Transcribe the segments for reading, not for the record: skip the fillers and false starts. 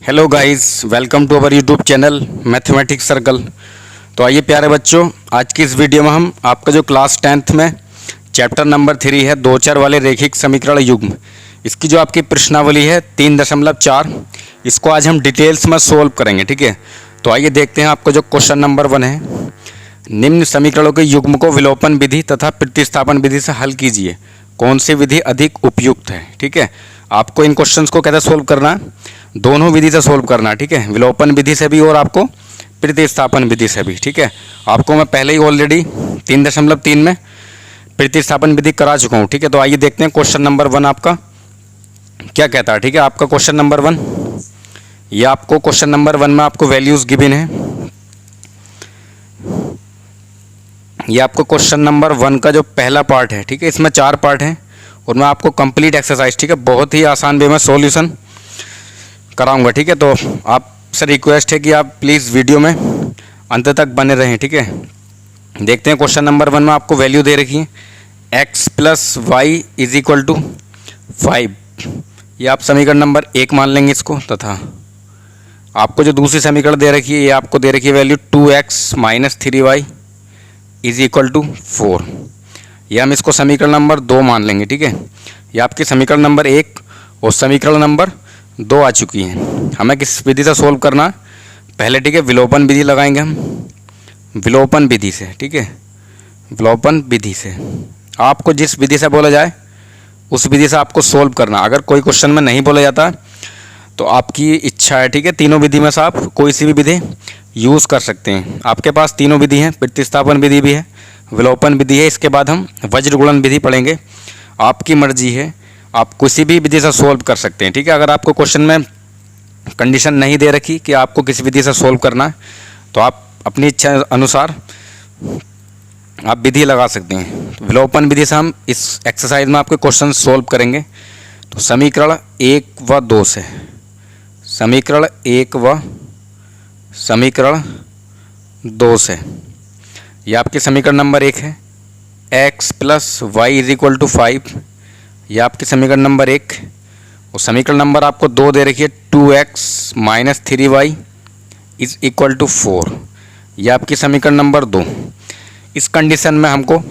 Hello guys, welcome to our YouTube channel mathematics circle. तो आइए प्यारे बच्चों, आज की इस वीडियो में हम आपका जो क्लास 10th में चैप्टर नंबर 3 है 2-4 वाले रेखिक समीकरण युग्म, इसकी जो आपकी प्रश्नावली है 3.4, इसको आज हम डिटेल्स में सोल्व करेंगे। ठीक है, तो आइए देखते हैं आपको जो क्वेश्चन नंबर 1 है। निम्न समीकरणों के युग्म को विलोपन विधि तथा प्रतिस्थापन विधि से हल कीजिए, कौन सी विधि अधिक उपयुक्त है। ठीक है, आपको इन क्वेश्चंस को कैसे सोल्व करना है, दोनों विधि से सोल्व करना है। ठीक है, विलोपन विधि से भी और आपको प्रतिस्थापन विधि से भी। ठीक है, आपको मैं पहले ही ऑलरेडी 3.3 में प्रतिस्थापन विधि करा चुका हूँ। ठीक है, तो आइए देखते हैं क्वेश्चन नंबर 1 आपका क्या कहता है। ठीक है, आपका क्वेश्चन नंबर 1, ये आपको क्वेश्चन नंबर 1 में आपको वैल्यूज गिवन है। ये आपको क्वेश्चन नंबर 1 का जो पहला पार्ट है, ठीक है, इसमें 4 पार्ट हैं और मैं आपको कंप्लीट एक्सरसाइज, ठीक है, बहुत ही आसान वे में सॉल्यूशन कराऊंगा। ठीक है, तो आपसे रिक्वेस्ट है कि आप प्लीज़ वीडियो में अंत तक बने रहें। ठीक है, देखते हैं क्वेश्चन नंबर 1 में आपको वैल्यू दे रखी है x + y = 5। ये आप समीकरण नंबर 1 मान लेंगे इसको, तथा आपको जो दूसरी समीकरण दे रखी है ये आपको दे रखी है वैल्यू 2x - 3y = 4। ये हम इसको समीकरण नंबर 2 मान लेंगे। ठीक है, ये आपकी समीकरण नंबर 1 और समीकरण नंबर 2 आ चुकी हैं। हमें किस विधि से सोल्व करना है पहले, ठीक है, विलोपन विधि लगाएंगे हम, विलोपन विधि से। ठीक है, विलोपन विधि से आपको जिस विधि से बोला जाए उस विधि से आपको सोल्व करना। अगर कोई क्वेश्चन में नहीं बोला जाता तो आपकी इच्छा है। ठीक है, तीनों विधि में से आप कोई सी भी विधि यूज़ कर सकते हैं। आपके पास तीनों विधि हैं, प्रतिस्थापन विधि भी है, विलोपन विधि है, इसके बाद हम वज्र गुणन विधि पढ़ेंगे। आपकी मर्जी है, आप किसी भी विधि से सोल्व कर सकते हैं। ठीक है, अगर आपको क्वेश्चन में कंडीशन नहीं दे रखी कि आपको किस विधि से सोल्व करना है तो आप अपनी इच्छा अनुसार आप विधि लगा सकते हैं। तो विलोपन विधि से हम इस एक्सरसाइज में आपके क्वेश्चन सोल्व करेंगे। तो समीकरण 1 व 2 से, समीकरण 1 व समीकरण 2 से, ये आपके समीकरण नंबर 1 है x + y = 5। ये आपके समीकरण नंबर 1 और समीकरण नंबर आपको 2 दे रखी है 2x - 3y = 4। यह आपकी समीकरण नंबर 2। इस कंडीशन में हमको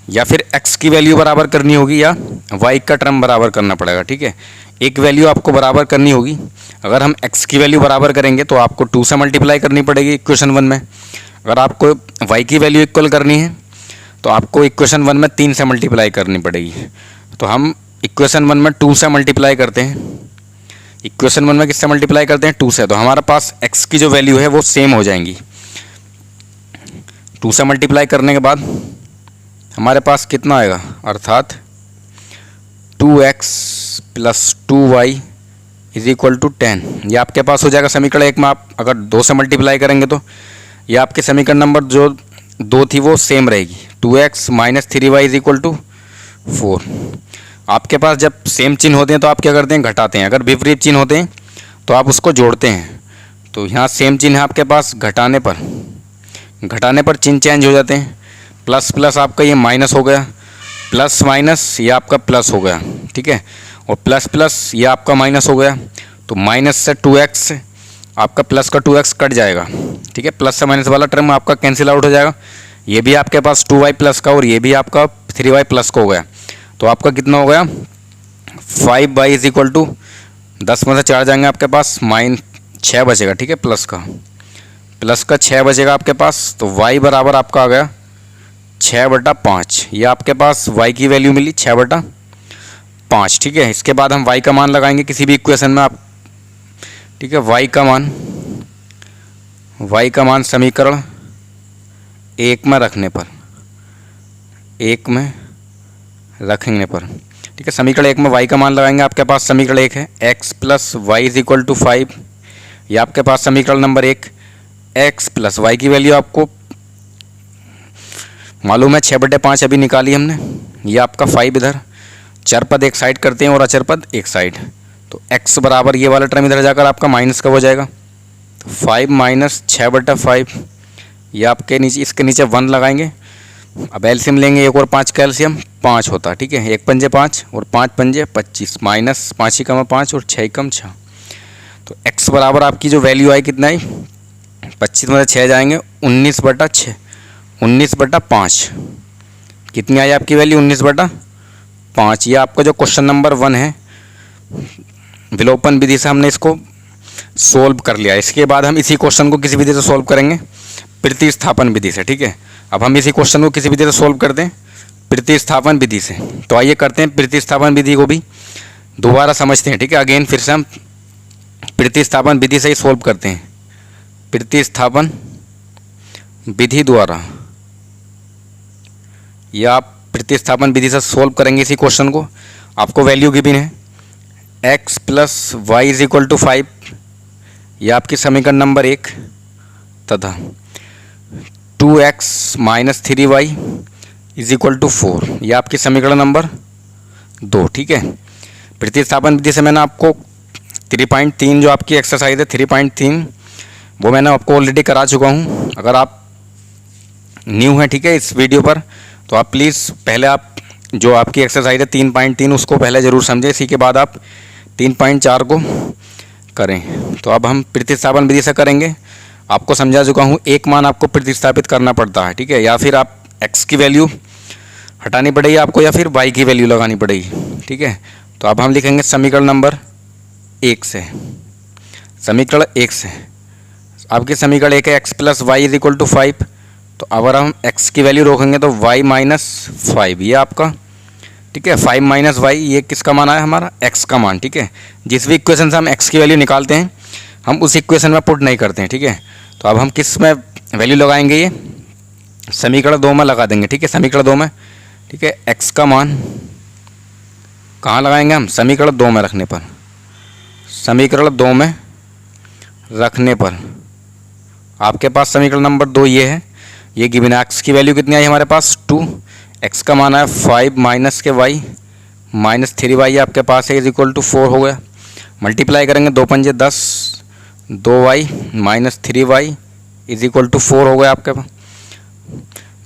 या फिर x की वैल्यू बराबर करनी होगी या y का टर्म बराबर करना पड़ेगा। ठीक है, एक वैल्यू आपको बराबर करनी होगी। अगर हम x की वैल्यू बराबर करेंगे तो आपको 2 से मल्टीप्लाई करनी पड़ेगी इक्वेशन 1 में। अगर आपको y की वैल्यू इक्वल करनी है तो आपको इक्वेशन 1 में 3 से मल्टीप्लाई करनी पड़ेगी। तो हम इक्वेशन 1 में 2 से मल्टीप्लाई करते हैं। इक्वेशन 1 में किससे मल्टीप्लाई करते हैं? 2 से। तो हमारे पास x की जो वैल्यू है वो सेम हो जाएंगी। 2 से मल्टीप्लाई करने के बाद हमारे पास कितना आएगा, अर्थात 2x + 2y = 10। ये आपके पास हो जाएगा समीकरण 1 में। आप अगर 2 से मल्टीप्लाई करेंगे तो ये आपके समीकरण नंबर जो 2 थी वो सेम रहेगी, 2x - 3y = 4। आपके पास जब सेम चिन्ह होते हैं तो आप क्या करते हैं, घटाते हैं। अगर विपरीत चिन्ह होते हैं तो आप उसको जोड़ते हैं। तो यहाँ सेम चिन्ह है आपके पास, घटाने पर चिन्ह चेंज हो जाते हैं। प्लस प्लस आपका ये माइनस हो गया, प्लस माइनस ये आपका प्लस हो गया। ठीक है, और प्लस प्लस ये आपका माइनस हो गया। तो माइनस से 2x, आपका प्लस का 2x कट जाएगा। ठीक है, प्लस से माइनस वाला टर्म आपका कैंसिल आउट हो जाएगा। ये भी आपके पास 2y प्लस का और ये भी आपका 3y प्लस का हो गया। तो आपका कितना हो गया, 5y = 10 में से 4 जाएंगे आपके पास, 6 बचेगा। ठीक है, प्लस का 6 बचेगा आपके पास। तो y बराबर आपका आ गया 6/5। ये आपके पास y की वैल्यू मिली 6/5। ठीक है, इसके बाद हम y का मान लगाएंगे किसी भी इक्वेशन में आप। ठीक है, y का मान समीकरण 1 में रखने पर, ठीक है, समीकरण 1 में y का मान लगाएंगे। आपके पास समीकरण 1 है x + y = 5। ये आपके पास समीकरण नंबर 1, x + y की वैल्यू आपको मालूम है 6/5 अभी निकाली हमने। ये आपका 5 इधर, चर पद एक साइड करते हैं और अचर पद एक साइड। तो x बराबर ये वाला टर्म इधर जाकर आपका माइनस का हो जाएगा। तो 5 - 6/5, ये आपके नीचे, इसके नीचे 1 लगाएंगे। अब एलसीएम लेंगे, 1 और 5 का एलसीएम 5 होता है। ठीक है, 1 पंजे 5 और 5 पंजे 25, -5 × 5 और 6 × 6। तो x बराबर आपकी जो वैल्यू आई कितना है, 25 में 6 जाएंगे, 19/6, 19/5। कितनी आई आपकी वैल्यू, 19/5। ये आपका जो क्वेश्चन नंबर 1 है, विलोपन विधि से हमने इसको सोल्व कर लिया। इसके बाद हम इसी क्वेश्चन को किसी विधि से सोल्व करेंगे, प्रतिस्थापन विधि से। ठीक है, अब हम इसी क्वेश्चन को किसी विधि से सोल्व करते हैं, प्रतिस्थापन विधि से। तो आइए करते हैं प्रतिस्थापन विधि को भी दोबारा समझते हैं। ठीक है, अगेन फिर से हम प्रतिस्थापन विधि से ही सोल्व करते हैं, प्रतिस्थापन विधि द्वारा। या आप प्रतिस्थापन विधि से सोल्व करेंगे इसी क्वेश्चन को। आपको वैल्यू गिवन है x + y = 5, यह आपकी समीकरण नंबर 1, तथा 2x - 3y = 4, यह आपकी समीकरण नंबर 2। ठीक है, प्रतिस्थापन विधि से मैंने आपको 3.3 जो आपकी एक्सरसाइज है 3.3 वो मैंने आपको ऑलरेडी करा चुका हूँ। अगर आप न्यू हैं, ठीक है, इस वीडियो पर, तो आप प्लीज़ पहले आप जो आपकी एक्सरसाइज है 3.3 उसको पहले ज़रूर समझें, इसी के बाद आप 3.4 को करें। तो अब हम प्रतिस्थापन विधि से करेंगे। आपको समझा चुका हूँ, एक मान आपको प्रतिस्थापित करना पड़ता है। ठीक है, या फिर आप x की वैल्यू हटानी पड़ेगी आपको, या फिर y की वैल्यू लगानी पड़ेगी। ठीक है, तो अब हम लिखेंगे समीकरण नंबर 1 से। समीकरण 1 से आपकी समीकरण 1 है x + y = 5। तो अगर हम x की वैल्यू रोकेंगे तो y - 5, ये आपका, ठीक है, 5 - y, ये किसका मान आया, हमारा x का मान। ठीक है, जिस भी इक्वेशन से हम x की वैल्यू निकालते हैं हम उस इक्वेशन में पुट नहीं करते हैं। ठीक है, तो अब हम किस में वैल्यू लगाएंगे, ये समीकरण 2 में लगा देंगे। ठीक है, समीकरण 2 में, ठीक है, x का मान कहाँ लगाएंगे हम, समीकरण 2 में रखने पर। समीकरण 2 में रखने पर आपके पास समीकरण नंबर 2 ये है, ये गिवन है। x की वैल्यू कितनी आई हमारे पास, 2, x का मान आया 5 माइनस के y - 3y आपके पास है = 4 हो गया। मल्टीप्लाई करेंगे, 2 पंजे 10, 2y - 3y = 4 हो गया आपके पास।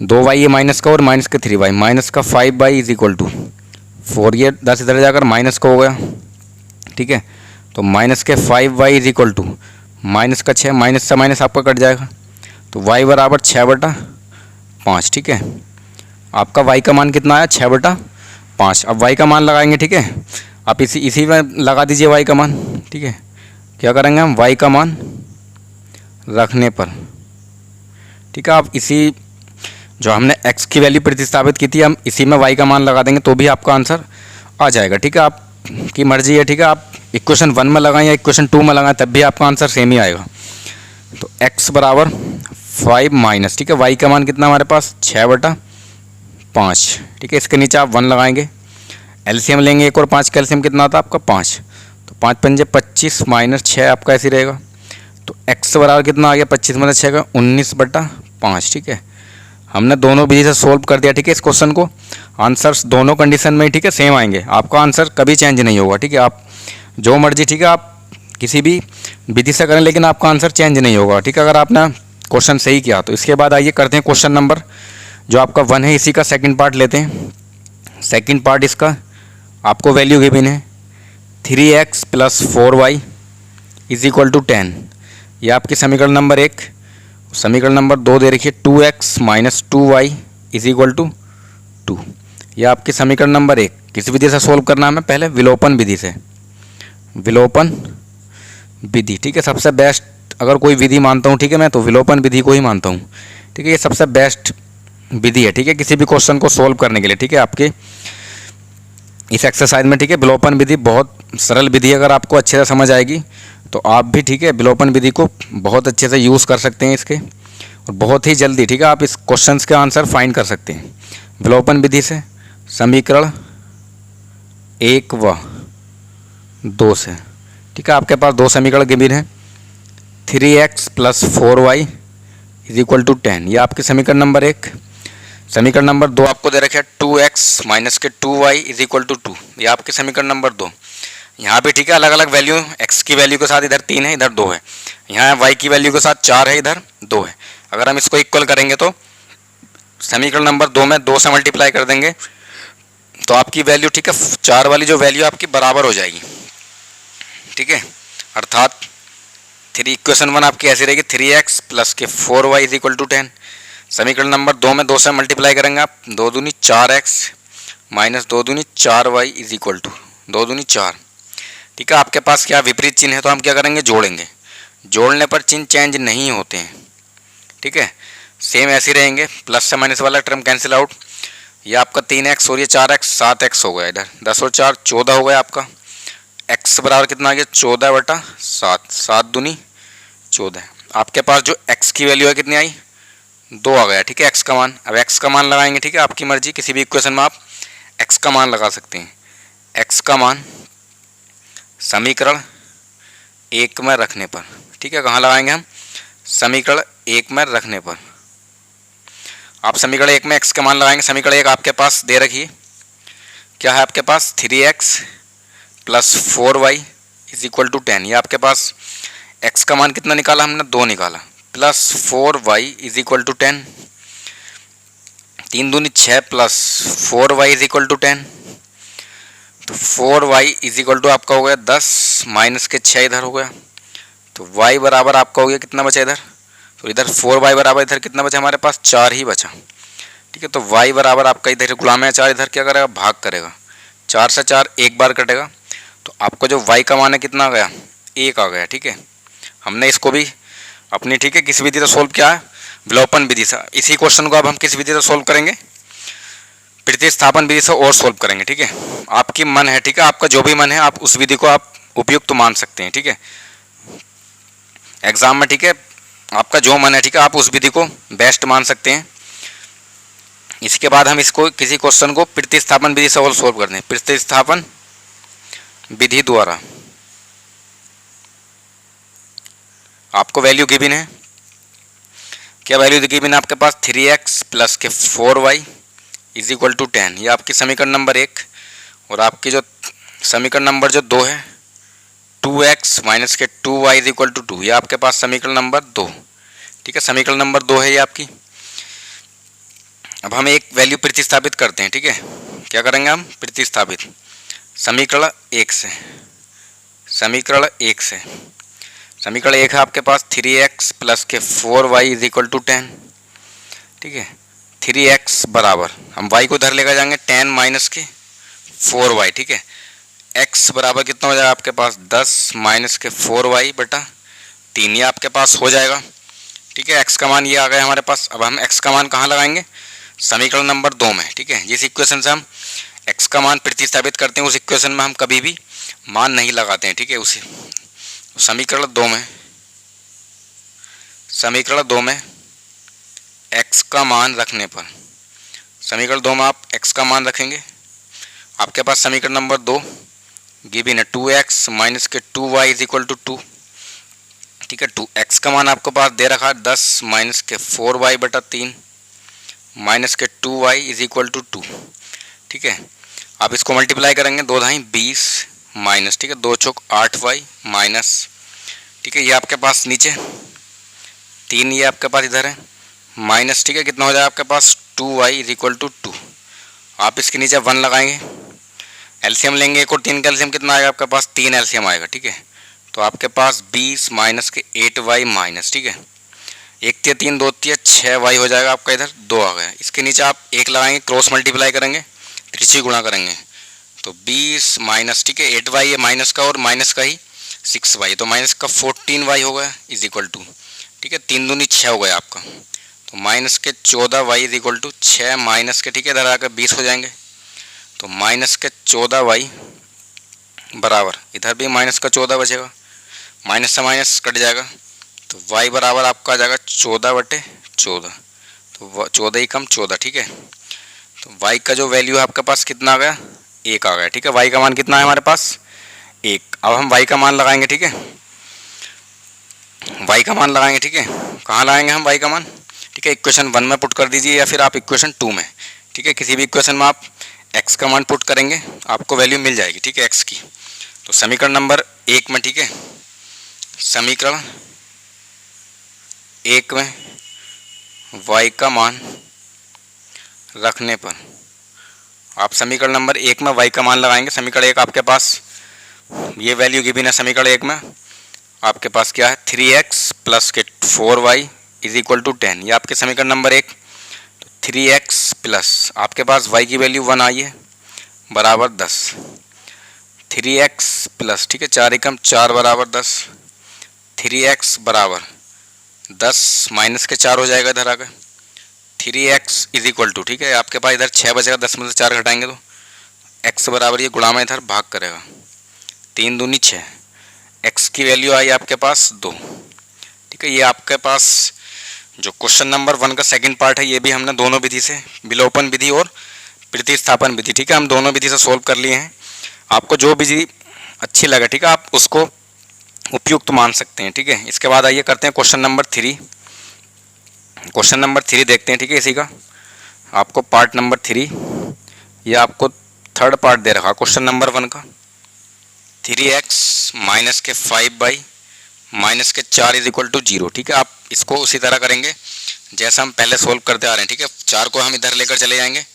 2y ये माइनस का और माइनस के 3y, माइनस का 5y = 4, ये 10 इधर जाकर माइनस का हो गया। ठीक है, तो माइनस के 5y = माइनस का 6, माइनस से माइनस आपका कट जाएगा, तो y बराबर 6/5। ठीक है, आपका y का मान कितना आया, 6/5। अब y का मान लगाएंगे। ठीक है, आप इसी में लगा दीजिए y का मान। ठीक है, क्या करेंगे हम, y का मान रखने पर, ठीक है, आप इसी जो हमने x की वैल्यू प्रतिस्थापित की थी हम इसी में y का मान लगा देंगे तो भी आपका आंसर आ जाएगा। ठीक है, आपकी मर्जी है। ठीक है, आप इक्वेशन 1 में लगाएं या इक्वेशन 2 में लगाएं, तब भी आपका आंसर सेम ही आएगा। तो x बराबर 5 माइनस, ठीक है, y का मान कितना हमारे पास, 6/5। ठीक है, इसके नीचे आप 1 लगाएंगे, एलसीएम लेंगे, 1 और 5 का एलसीएम कितना आता है आपका, 5। तो 5 पंजे 25 माइनस 6 आपका ऐसे रहेगा। तो x बराबर कितना आ गया, 25 में 6 का 19/5। ठीक है, हमने दोनों विधि से सोल्व कर दिया। ठीक है, इस क्वेश्चन को आंसर्स दोनों कंडीशन में, ठीक है, सेम आएंगे, आपका आंसर कभी चेंज नहीं होगा। ठीक है, आप जो मर्जी, ठीक है, आप किसी भी विधि से करें लेकिन आपका आंसर चेंज नहीं होगा। ठीक है, अगर आपने क्वेश्चन सही किया तो। इसके बाद आइए करते हैं क्वेश्चन नंबर जो आपका 1 है, इसी का सेकंड पार्ट लेते हैं। सेकंड पार्ट इसका आपको वैल्यू गिवन है 3x + 4y = 10, ये आपकी समीकरण नंबर 1। समीकरण नंबर 2 दे रखिए 2x - 2y = 2, ये आपकी समीकरण नंबर 1। किस विधि से सोल्व करना है हमें, पहले विलोपन विधि से। विलोपन विधि, ठीक है, सबसे बेस्ट अगर कोई विधि मानता हूँ, ठीक है, मैं तो विलोपन विधि को ही मानता हूँ। ठीक है, ये सबसे बेस्ट विधि है। ठीक है, किसी भी क्वेश्चन को सोल्व करने के लिए। ठीक है, आपके इस एक्सरसाइज में, ठीक है, विलोपन विधि बहुत सरल विधि है। अगर आपको अच्छे से समझ आएगी तो आप भी, ठीक है, विलोपन विधि को बहुत अच्छे से यूज़ कर सकते हैं इसके, और बहुत ही जल्दी, ठीक है, आप इस क्वेश्चंस के आंसर फाइंड कर सकते हैं विलोपन विधि से। समीकरण 1 व 2 से, ठीक है, आपके पास 2 समीकरण गिवन है, 3x + 4y = 10, ये आपके समीकरण नंबर 1। समीकरण नंबर 2 आपको दे रखे 2x - 2y = 2, ये आपके समीकरण नंबर 2। यहाँ भी, ठीक है, अलग अलग वैल्यू, x की वैल्यू के साथ इधर 3 है, इधर 2 है। यहाँ y की वैल्यू के साथ 4 है, इधर 2 है। अगर हम इसको इक्वल करेंगे तो समीकरण नंबर 2 में 2 से मल्टीप्लाई कर देंगे तो आपकी वैल्यू, ठीक है, 4 वाली जो वैल्यू आपकी बराबर हो जाएगी। ठीक है, अर्थात इक्वेशन 1 आपकी ऐसी रहेगी 3x प्लस के 4y इज इक्वल टू 10। समीकरण नंबर 2 में 2 से मल्टीप्लाई करेंगे आप, 2 दूनी 4x माइनस 2 दूनी 4y इज इक्वल टू 2 दूनी 4। ठीक है, आपके पास क्या विपरीत चिन्ह है तो हम क्या करेंगे, जोड़ेंगे। जोड़ने पर चिन्ह चेंज नहीं होते हैं। ठीक है, सेम ऐसे रहेंगे, प्लस से माइनस वाला टर्म कैंसिल आउट। ये आपका 3x और ये 4x 7x हो गया, इधर 10 और 4 14 हो गया आपका। x बराबर कितना आ गया, 14/7, 7 दूनी 14। आपके पास जो x की वैल्यू है कितनी आई, 2 आ गया। ठीक है, x का मान, अब x का मान लगाएंगे। ठीक है, आपकी मर्जी, किसी भी इक्वेशन में आप x का मान लगा सकते हैं। x का मान समीकरण 1 में रखने पर, ठीक है, कहाँ लगाएंगे हम, समीकरण 1 में रखने पर। आप समीकरण 1 में x का मान लगाएंगे। समीकरण 1 आपके पास दे रखी है, क्या है आपके पास, 3x plus 4y is equal to 10। ये आपके पास x का मान कितना निकाला हमने, 2 निकाला, plus 4y is equal to 10। 3 दूनी 6 plus 4y is equal to 10। तो 4y इज इक्वल टू आपका हो गया 10 माइनस के 6 इधर हो गया। तो y बराबर आपका हो गया, कितना बचा इधर, तो इधर 4y बराबर इधर कितना बचा हमारे पास, 4 ही बचा। ठीक है, तो y बराबर आपका इधर गुलाम है 4, इधर क्या करेगा, भाग करेगा। 4 से 4 एक बार कटेगा, तो आपको जो y का मान है कितना आ गया, 1 आ गया। ठीक है, हमने इसको भी अपनी, ठीक है, किस विधि से सोल्व किया है, विलोपन विधि से। इसी क्वेश्चन को अब हम किस विधि से सोल्व करेंगे, प्रतिस्थापन विधि से और सोल्व करेंगे। ठीक है, आपकी मन है, ठीक है, आपका जो भी मन है आप उस विधि को आप उपयुक्त मान सकते हैं। ठीक है, एग्जाम में, ठीक है, आपका जो मन है, ठीक है, आप उस विधि को बेस्ट मान सकते हैं। इसके बाद हम इसको किसी क्वेश्चन को प्रतिस्थापन विधि से और सोल्व करते हैं। प्रतिस्थापन विधि द्वारा आपको वैल्यू गिवन है, क्या वैल्यू गिवन है आपके पास, 3x प्लस के 4y इज इक्वल टू 10। ये आपकी समीकरण नंबर 1। और आपकी जो समीकरण नंबर जो 2 है, 2x माइनस के 2y इज इक्वल टू 2। ये आपके पास समीकरण नंबर 2। ठीक है, समीकरण नंबर 2 है ये आपकी। अब हम एक वैल्यू प्रतिस्थापित करते हैं। ठीक है, क्या करेंगे हम, प्रतिस्थापित समीकरण 1 से। समीकरण 1 से, समीकरण 1 है आपके पास 3x प्लस के 4y इज इक्वल टू 10। ठीक है, 3x बराबर, हम y को इधर लेकर जाएंगे, 10 माइनस के 4y। ठीक है, x बराबर कितना हो जाएगा आपके पास, 10 माइनस के 4y बटा 3। ये आपके पास हो जाएगा। ठीक है, x का मान ये आ गया हमारे पास। अब हम x का मान कहाँ लगाएंगे, समीकरण नंबर 2 में। ठीक है, जिस इक्वेशन से हम x का मान प्रतिस्थापित करते हैं उस इक्वेशन में हम कभी भी मान नहीं लगाते हैं। ठीक है, उसी समीकरण 2 में, समीकरण 2 में x का मान रखने पर, समीकरण 2 में आप x का मान रखेंगे। आपके पास समीकरण नंबर 2 गिवन है, 2x माइनस के 2y इज इक्वल टू 2। ठीक है, 2x का मान आपके पास दे रखा है 10 माइनस के 4y बटा 3 माइनस के 2y इज इक्वल टू 2। ठीक है, आप इसको मल्टीप्लाई करेंगे, 2 धाई 20 माइनस, ठीक है, 2 चौक 8y माइनस, ठीक है, ये आपके पास नीचे 3, ये आपके पास इधर है माइनस। ठीक है, कितना हो जाएगा आपके पास, 2y इज इक्वल टू 2। आप इसके नीचे 1 लगाएंगे, एलसीएम लेंगे, 1 और 3 का एलसीएम कितना आएगा आपके पास, 3 एलसीएम आएगा। ठीक है, तो आपके पास 20 माइनस के 8y माइनस, ठीक है, 1 3 3 2 3 6y हो जाएगा आपका, इधर 2 आ गया। इसके नीचे आप 1 लगाएंगे, क्रॉस मल्टीप्लाई करेंगे, त्रिची गुणा करेंगे, तो 20 माइनस, ठीक है, 8y ये माइनस का और माइनस का ही 6y, तो माइनस का 14y हो गया इज इक्वल टू, ठीक है, 3 दूनी 6 हो गया आपका, तो माइनस के 14y is equal to 6 minus के, ठीक है, इधर आकर 20 हो जाएंगे, तो माइनस के 14y बराबर, इधर भी माइनस का 14 बचेगा, माइनस से माइनस कट जाएगा, तो y बराबर आपका आ जाएगा 14/14, तो 14 ही कम 14। ठीक है, तो y का जो वैल्यू है आपके पास कितना आ गया, 1 आ गया। ठीक है, y का मान कितना है हमारे पास, 1। अब हम y का मान लगाएंगे। ठीक है, y का मान लगाएंगे। ठीक है, कहाँ लगाएंगे हम y का मान, ठीक है, इक्वेशन 1 में पुट कर दीजिए या फिर आप इक्वेशन 2 में। ठीक है, किसी भी इक्वेशन में आप x का मान पुट करेंगे आपको वैल्यू मिल जाएगी। ठीक है, x की, तो समीकरण नंबर 1 में, ठीक है, समीकरण 1 में y का मान रखने पर आप समीकरण नंबर 1 में y का मान लगाएंगे। समीकरण 1 आपके पास ये वैल्यू गिवन है, समीकरण 1 में आपके पास क्या है 3x प्लस के 4y इज इक्वल टू 10, ये आपके समीकरण नंबर 1। तो 3x प्लस आपके पास y की वैल्यू 1 आई है बराबर 10, 3x प्लस, ठीक है, 4 एकम 4 बराबर 10, 3x बराबर 10 माइनस के 4 हो जाएगा इधर आकर, 3x इज इक्वल टू, ठीक है, आपके पास इधर 6 बचेगा, 10 में से 4 घटाएंगे तो x बराबर ये गुणा में इधर भाग करेगा, 3 दूनी 6, x की वैल्यू आई आपके पास 2, ठीक है। ये आपके पास जो क्वेश्चन नंबर 1 का सेकंड पार्ट है ये भी हमने दोनों विधि से, विलोपन विधि और प्रतिस्थापन विधि, ठीक है, हम दोनों विधि से सोल्व कर लिए हैं। आपको जो विधि अच्छी लगे, ठीक है, आप उसको उपयुक्त मान सकते हैं, ठीक है। इसके बाद आइए करते हैं क्वेश्चन नंबर 3। क्वेश्चन नंबर 3 देखते हैं, ठीक है, इसी का आपको पार्ट नंबर 3, ये आपको थर्ड पार्ट दे रखा क्वेश्चन नंबर 1 का। 3x माइनस के 5y माइनस के 4 इज इक्वल टू 0, ठीक है। आप इसको उसी तरह करेंगे जैसा हम पहले सोल्व करते आ रहे हैं, ठीक है। 4 को हम इधर लेकर चले जाएंगे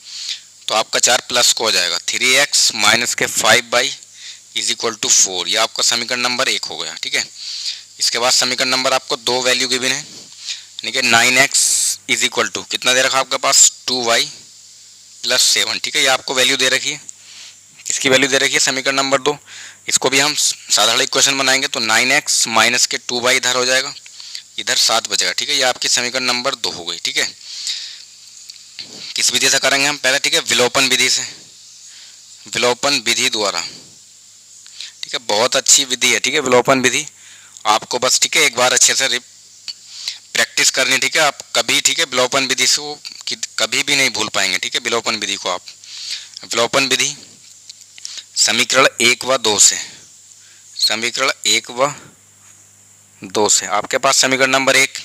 तो आपका 4 प्लस को हो जाएगा, 3x माइनस के 5y इज इक्वल टू 4, ये आपका समीकरण नंबर 1 हो गया, ठीक है। इसके बाद समीकरण नंबर आपको 2 वैल्यू गिवन है, ठीक है। 9x इज इक्वल टू कितना दे रखा आपके पास 2y प्लस 7, ठीक है, ये आपको वैल्यू दे रखी है, इसकी वैल्यू दे रखी है समीकरण नंबर 2। इसको भी हम साधारण इक्वेशन बनाएंगे तो 9x माइनस के 2y इधर हो जाएगा, इधर 7 बचेगा, ठीक है। ये आपकी समीकरण नंबर 2 हो गई, ठीक है। किस विधि से करेंगे हम पहले, ठीक है, विलोपन विधि से, विलोपन विधि द्वारा, ठीक है, बहुत अच्छी विधि है, ठीक है, विलोपन विधि। आपको बस, ठीक है, एक बार अच्छे से प्रैक्टिस करनी, ठीक है। आप कभी, ठीक है, विलोपन विधि से कभी भी नहीं भूल पाएंगे, ठीक है। विलोपन विधि को आप, विलोपन विधि समीकरण 1 व 2 से, समीकरण 1 व 2 से आपके पास समीकरण नंबर 1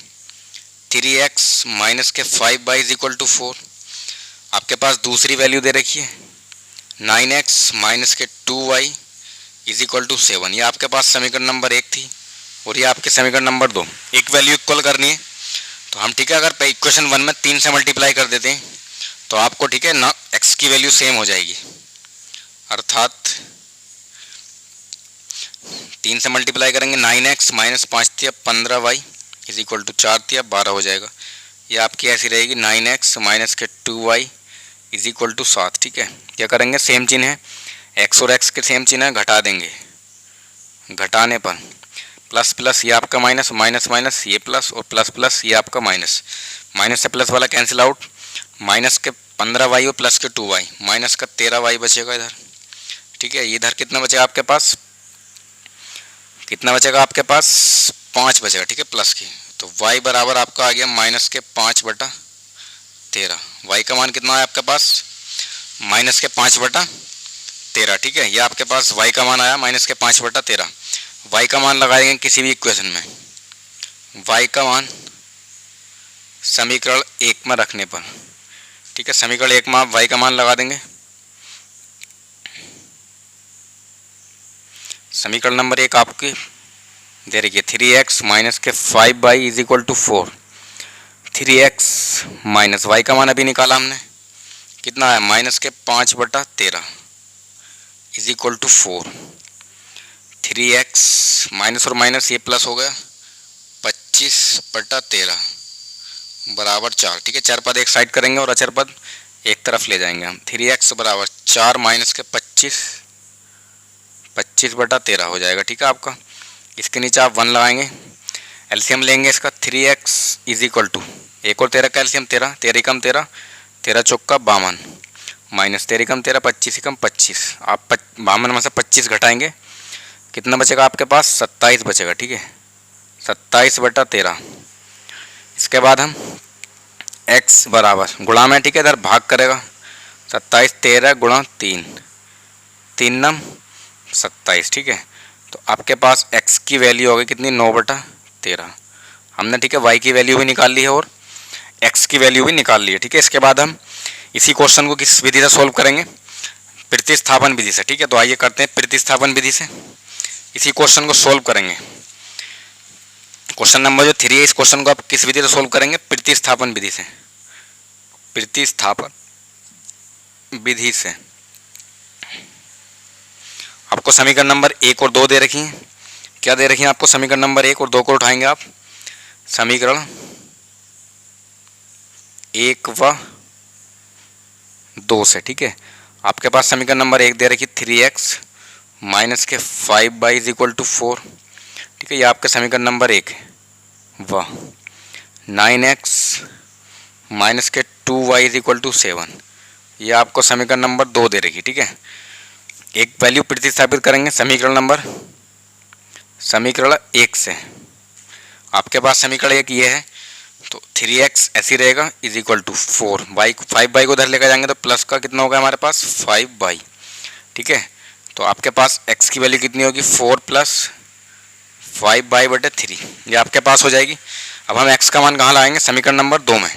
3x माइनस के 5y इज इक्वल टू 4, आपके पास दूसरी वैल्यू दे रखी है 9x माइनस के 2y इज इक्वल टू 7, ये आपके पास समीकरण नंबर 1 थी और ये आपके समीकरण नंबर 2। एक वैल्यू इक्वल करनी है तो हम, ठीक है, अगर इक्वेशन 1 में 3 से मल्टीप्लाई कर देते हैं तो आपको, ठीक है ना, x की वैल्यू सेम हो जाएगी, अर्थात 3 से मल्टीप्लाई करेंगे 9x माइनस 5 तिया 15y इज इक्वल टू 4 तिया 12 हो जाएगा, ये आपकी ऐसी रहेगी 9x माइनस के 2y इज इक्वल टू 7, ठीक है। क्या करेंगे, सेम चिन्ह है, x और x के सेम चिन्ह है, घटा देंगे, घटाने पर प्लस प्लस ये आपका माइनस, माइनस माइनस ये प्लस और प्लस प्लस ये आपका माइनस, माइनस से प्लस वाला कैंसिल आउट, माइनस के 15y और प्लस के 2y, माइनस का 13y बचेगा इधर, ठीक है। इधर कितना बचेगा आपके पास, कितना बचेगा आपके पास 5 बचेगा, ठीक है, प्लस की, तो y बराबर आपका आ गया माइनस के 5/13, y का मान कितना है आपके पास माइनस के 5/13, ठीक है। ये आपके पास y का मान आया माइनस के 5/13। y का मान लगाएंगे किसी भी इक्वेशन में, y का मान समीकरण 1 में रखने पर, ठीक है, समीकरण 1 में आप y का मान लगा देंगे, समीकरण नंबर 1 आपकी दे रखिए 3x माइनस के 5y is equal to 4, 3x minus y का मान अभी निकाला हमने, कितना है माइनस के 5/13 is equal to 4, 3x minus और माइनस ये प्लस हो गया 25/13 बराबर 4, ठीक है। चर पद एक साइड करेंगे और अचर पद एक तरफ ले जाएंगे हम, 3x बराबर 4 माइनस के 25/13 हो जाएगा, ठीक है आपका। इसके नीचे आप 1 लगाएंगे, एलसीएम लेंगे इसका, 3x इज इक्वल टू 1 और 13 का एलसीएम 13, 13 कम 13, 13 चौका 52 माइनस 13 कम 13, 25 कम 25, आप 52 में से 25 घटाएंगे, कितना बचेगा आपके पास 27 बचेगा, ठीक है, 27/13। इसके बाद हम x बराबर गुणा में, ठीक है, इधर भाग करेगा, 27 13 गुणा 3, 3 नम 27, ठीक है। तो आपके पास x की वैल्यू होगी कितनी 9/13, हमने, ठीक है, y की वैल्यू भी निकाल ली है और x की वैल्यू भी निकाल ली है, ठीक है। इसके बाद हम इसी क्वेश्चन को किस विधि से सोल्व करेंगे, प्रतिस्थापन विधि से, ठीक है। तो आइए करते हैं प्रतिस्थापन विधि से इसी क्वेश्चन को सोल्व करेंगे। क्वेश्चन नंबर जो 3 है, इस क्वेश्चन को आप किस विधि से सोल्व करेंगे, प्रतिस्थापन विधि से, प्रतिस्थापन विधि से। आपको समीकरण नंबर 1 और 2 दे रखी हैं, क्या दे रखी है आपको, समीकरण नंबर 1 और 2 को उठाएंगे आप, समीकरण 1 व 2 से, ठीक है। आपके पास समीकरण नंबर 1 दे रखी 3x माइनस के 5y इज इक्वल टू 4, ठीक है, ये आपका समीकरण नंबर 1 है। व 9x माइनस के 2y इज इक्वल टू 7, ये आपको समीकरण नंबर 2 दे रखी, ठीक है। एक वैल्यू प्रतिस्थापित करेंगे समीकरण 1 से। आपके पास समीकरण 1 ये है, तो 3x ऐसी रहेगा is equal to 4, y 5y को उधर लेकर जाएंगे तो प्लस का कितना होगा हमारे पास 5y, ठीक है। तो आपके पास x की वैल्यू कितनी होगी 4 प्लस 5y बटे 3, ये आपके पास हो जाएगी। अब हम x का मान कहाँ लगाएंगे, समीकरण नंबर 2 में,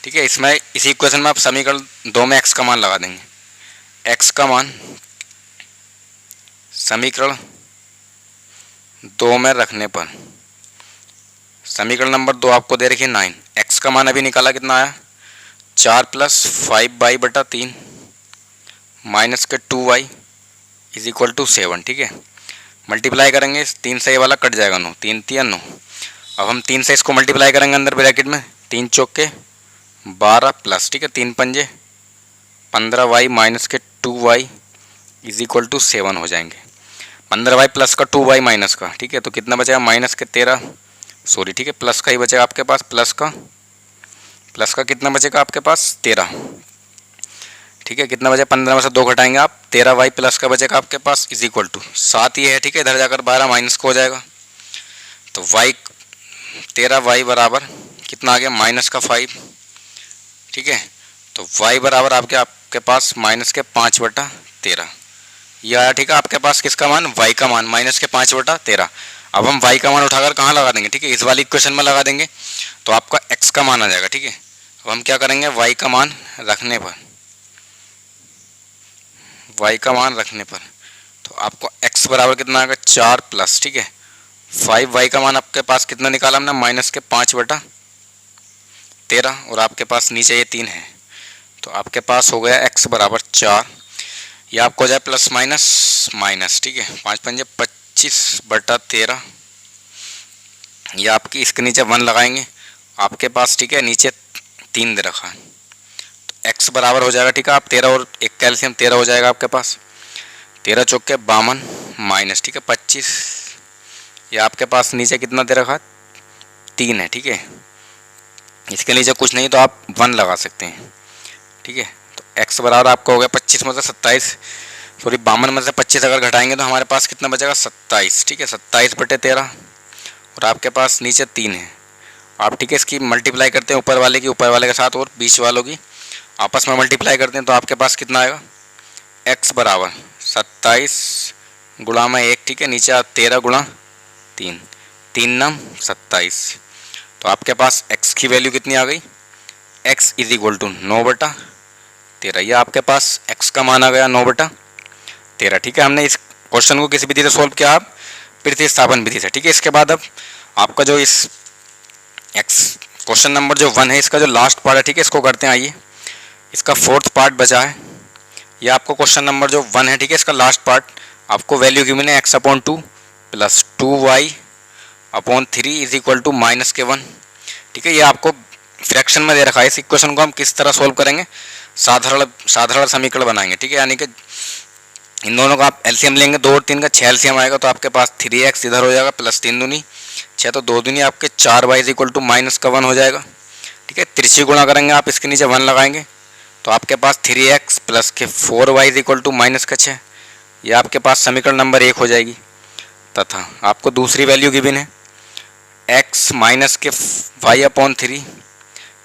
ठीक है। इसमें इसी इक्वेशन में आप समीकरण 2 में x का मान लगा देंगे। x का मान समीकरण 2 में रखने पर समीकरण नंबर 2 आपको दे रखी है 9, x का मान अभी निकाला कितना आया 4 प्लस 5y बटा 3 माइनस के 2y इज इक्वल टू 7, ठीक है। मल्टीप्लाई करेंगे, 3 से ये वाला कट जाएगा 9, 3 3 9। अब हम 3 से इसको मल्टीप्लाई करेंगे अंदर ब्रैकेट में, 3 चौक के 12 प्लस, ठीक है, 3 पंजे 15y माइनस के 2y इज इक्वल टू 7 हो जाएंगे। 15y प्लस का 2y माइनस का, ठीक है, तो कितना बचेगा माइनस के 13, सॉरी, ठीक है, प्लस का ही बचेगा आपके पास, प्लस का कितना बचेगा आपके पास 13, ठीक है। कितना बचे 15 में से 2 घटाएंगे आप, 13y प्लस का बचेगा आपके पास इज इक्वल टू 7 ये है, ठीक है। इधर जाकर 12 माइनस का हो जाएगा, तो y 13y बराबर कितना आ गया माइनस का 5, ठीक है। तो y बराबर आपके पास माइनस के 5 बटा 13 यह आया, ठीक है। आपके पास किसका मान, y का मान माइनस के 5 बटा 13। अब हम y का मान उठाकर कहाँ लगा देंगे, ठीक है, इस वाली इक्वेशन में लगा देंगे तो आपका x का मान आ जाएगा, ठीक है। अब हम क्या करेंगे, y का मान रखने पर तो आपको x बराबर कितना आएगा 4 प्लस, ठीक है, 5y का मान आपके पास कितना निकाला हमने माइनस के 5 बटा 13 और आपके पास नीचे ये 3 है, तो आपके पास हो गया x बराबर 4, ये आपको हो जाए प्लस माइनस, ठीक है, 5 पंजे 25 बटा 13, ये आपकी इसके नीचे 1 लगाएंगे आपके पास, ठीक है, नीचे 3 दे रखा है, तो x बराबर हो जाएगा, ठीक है। आप 13 और एक कैल्शियम 13 हो जाएगा आपके पास, 13 चौक के 52 माइनस, ठीक है, 25, ये आपके पास नीचे कितना दे रखा है 3 है, ठीक है। इसके नीचे कुछ नहीं तो आप 1 लगा सकते हैं, ठीक है। तो x बराबर आपका हो गया 25 में से 27, सॉरी 52 में से 25 अगर घटाएंगे तो हमारे पास कितना बचेगा 27, ठीक है, 27 बटे 13 और आपके पास नीचे 3 है। आप, ठीक है, इसकी मल्टीप्लाई करते हैं ऊपर वाले के साथ और बीच वालों की आपस में मल्टीप्लाई करते हैं तो आपके पास कितना आएगा x बराबर 27 गुणा में 1, ठीक है, नीचे 13 गुणा 3, 3 नम 27, तो आपके पास x की वैल्यू कितनी आ गई, x इज इक्वल टू 9 बटा 13, यह आपके पास x का मान आ गया 9 बटा 13, ठीक है। हमने इस क्वेश्चन को किसी विधि से सॉल्व किया, आप प्रतिस्थापन विधि से, ठीक है। इसके बाद अब आपका जो इस क्वेश्चन नंबर जो 1 है इसका जो लास्ट पार्ट है, ठीक है, इसको करते हैं। आइए, इसका 4th पार्ट बचा है, ये आपको क्वेश्चन नंबर जो 1 है, ठीक है, इसका लास्ट पार्ट आपको वैल्यू गिवन है x/2 plus 2y/3 is equal to minus के 1, ठीक है। ये आपको फ्रैक्शन में दे रखा है। इस इक्वेशन को हम किस तरह सॉल्व करेंगे, साधारण समीकरण बनाएंगे, ठीक है, यानी कि इन दोनों का आप एलसीएम लेंगे, 2 और 3 का 6 एलसीएम आएगा तो आपके पास 3x इधर हो जाएगा प्लस 3 दूनी 6, तो 2 दूनी आपके 4y is equal to minus का 1 हो जाएगा, ठीक है। तिरछी गुणा करेंगे आप, इसके नीचे 1 लगाएंगे तो आपके पास 3x प्लस के 4y is equal to minus का 6, ये आपके पास समीकरण नंबर 1 हो जाएगी। तथा आपको दूसरी वैल्यू गिवन है x माइनस के y/3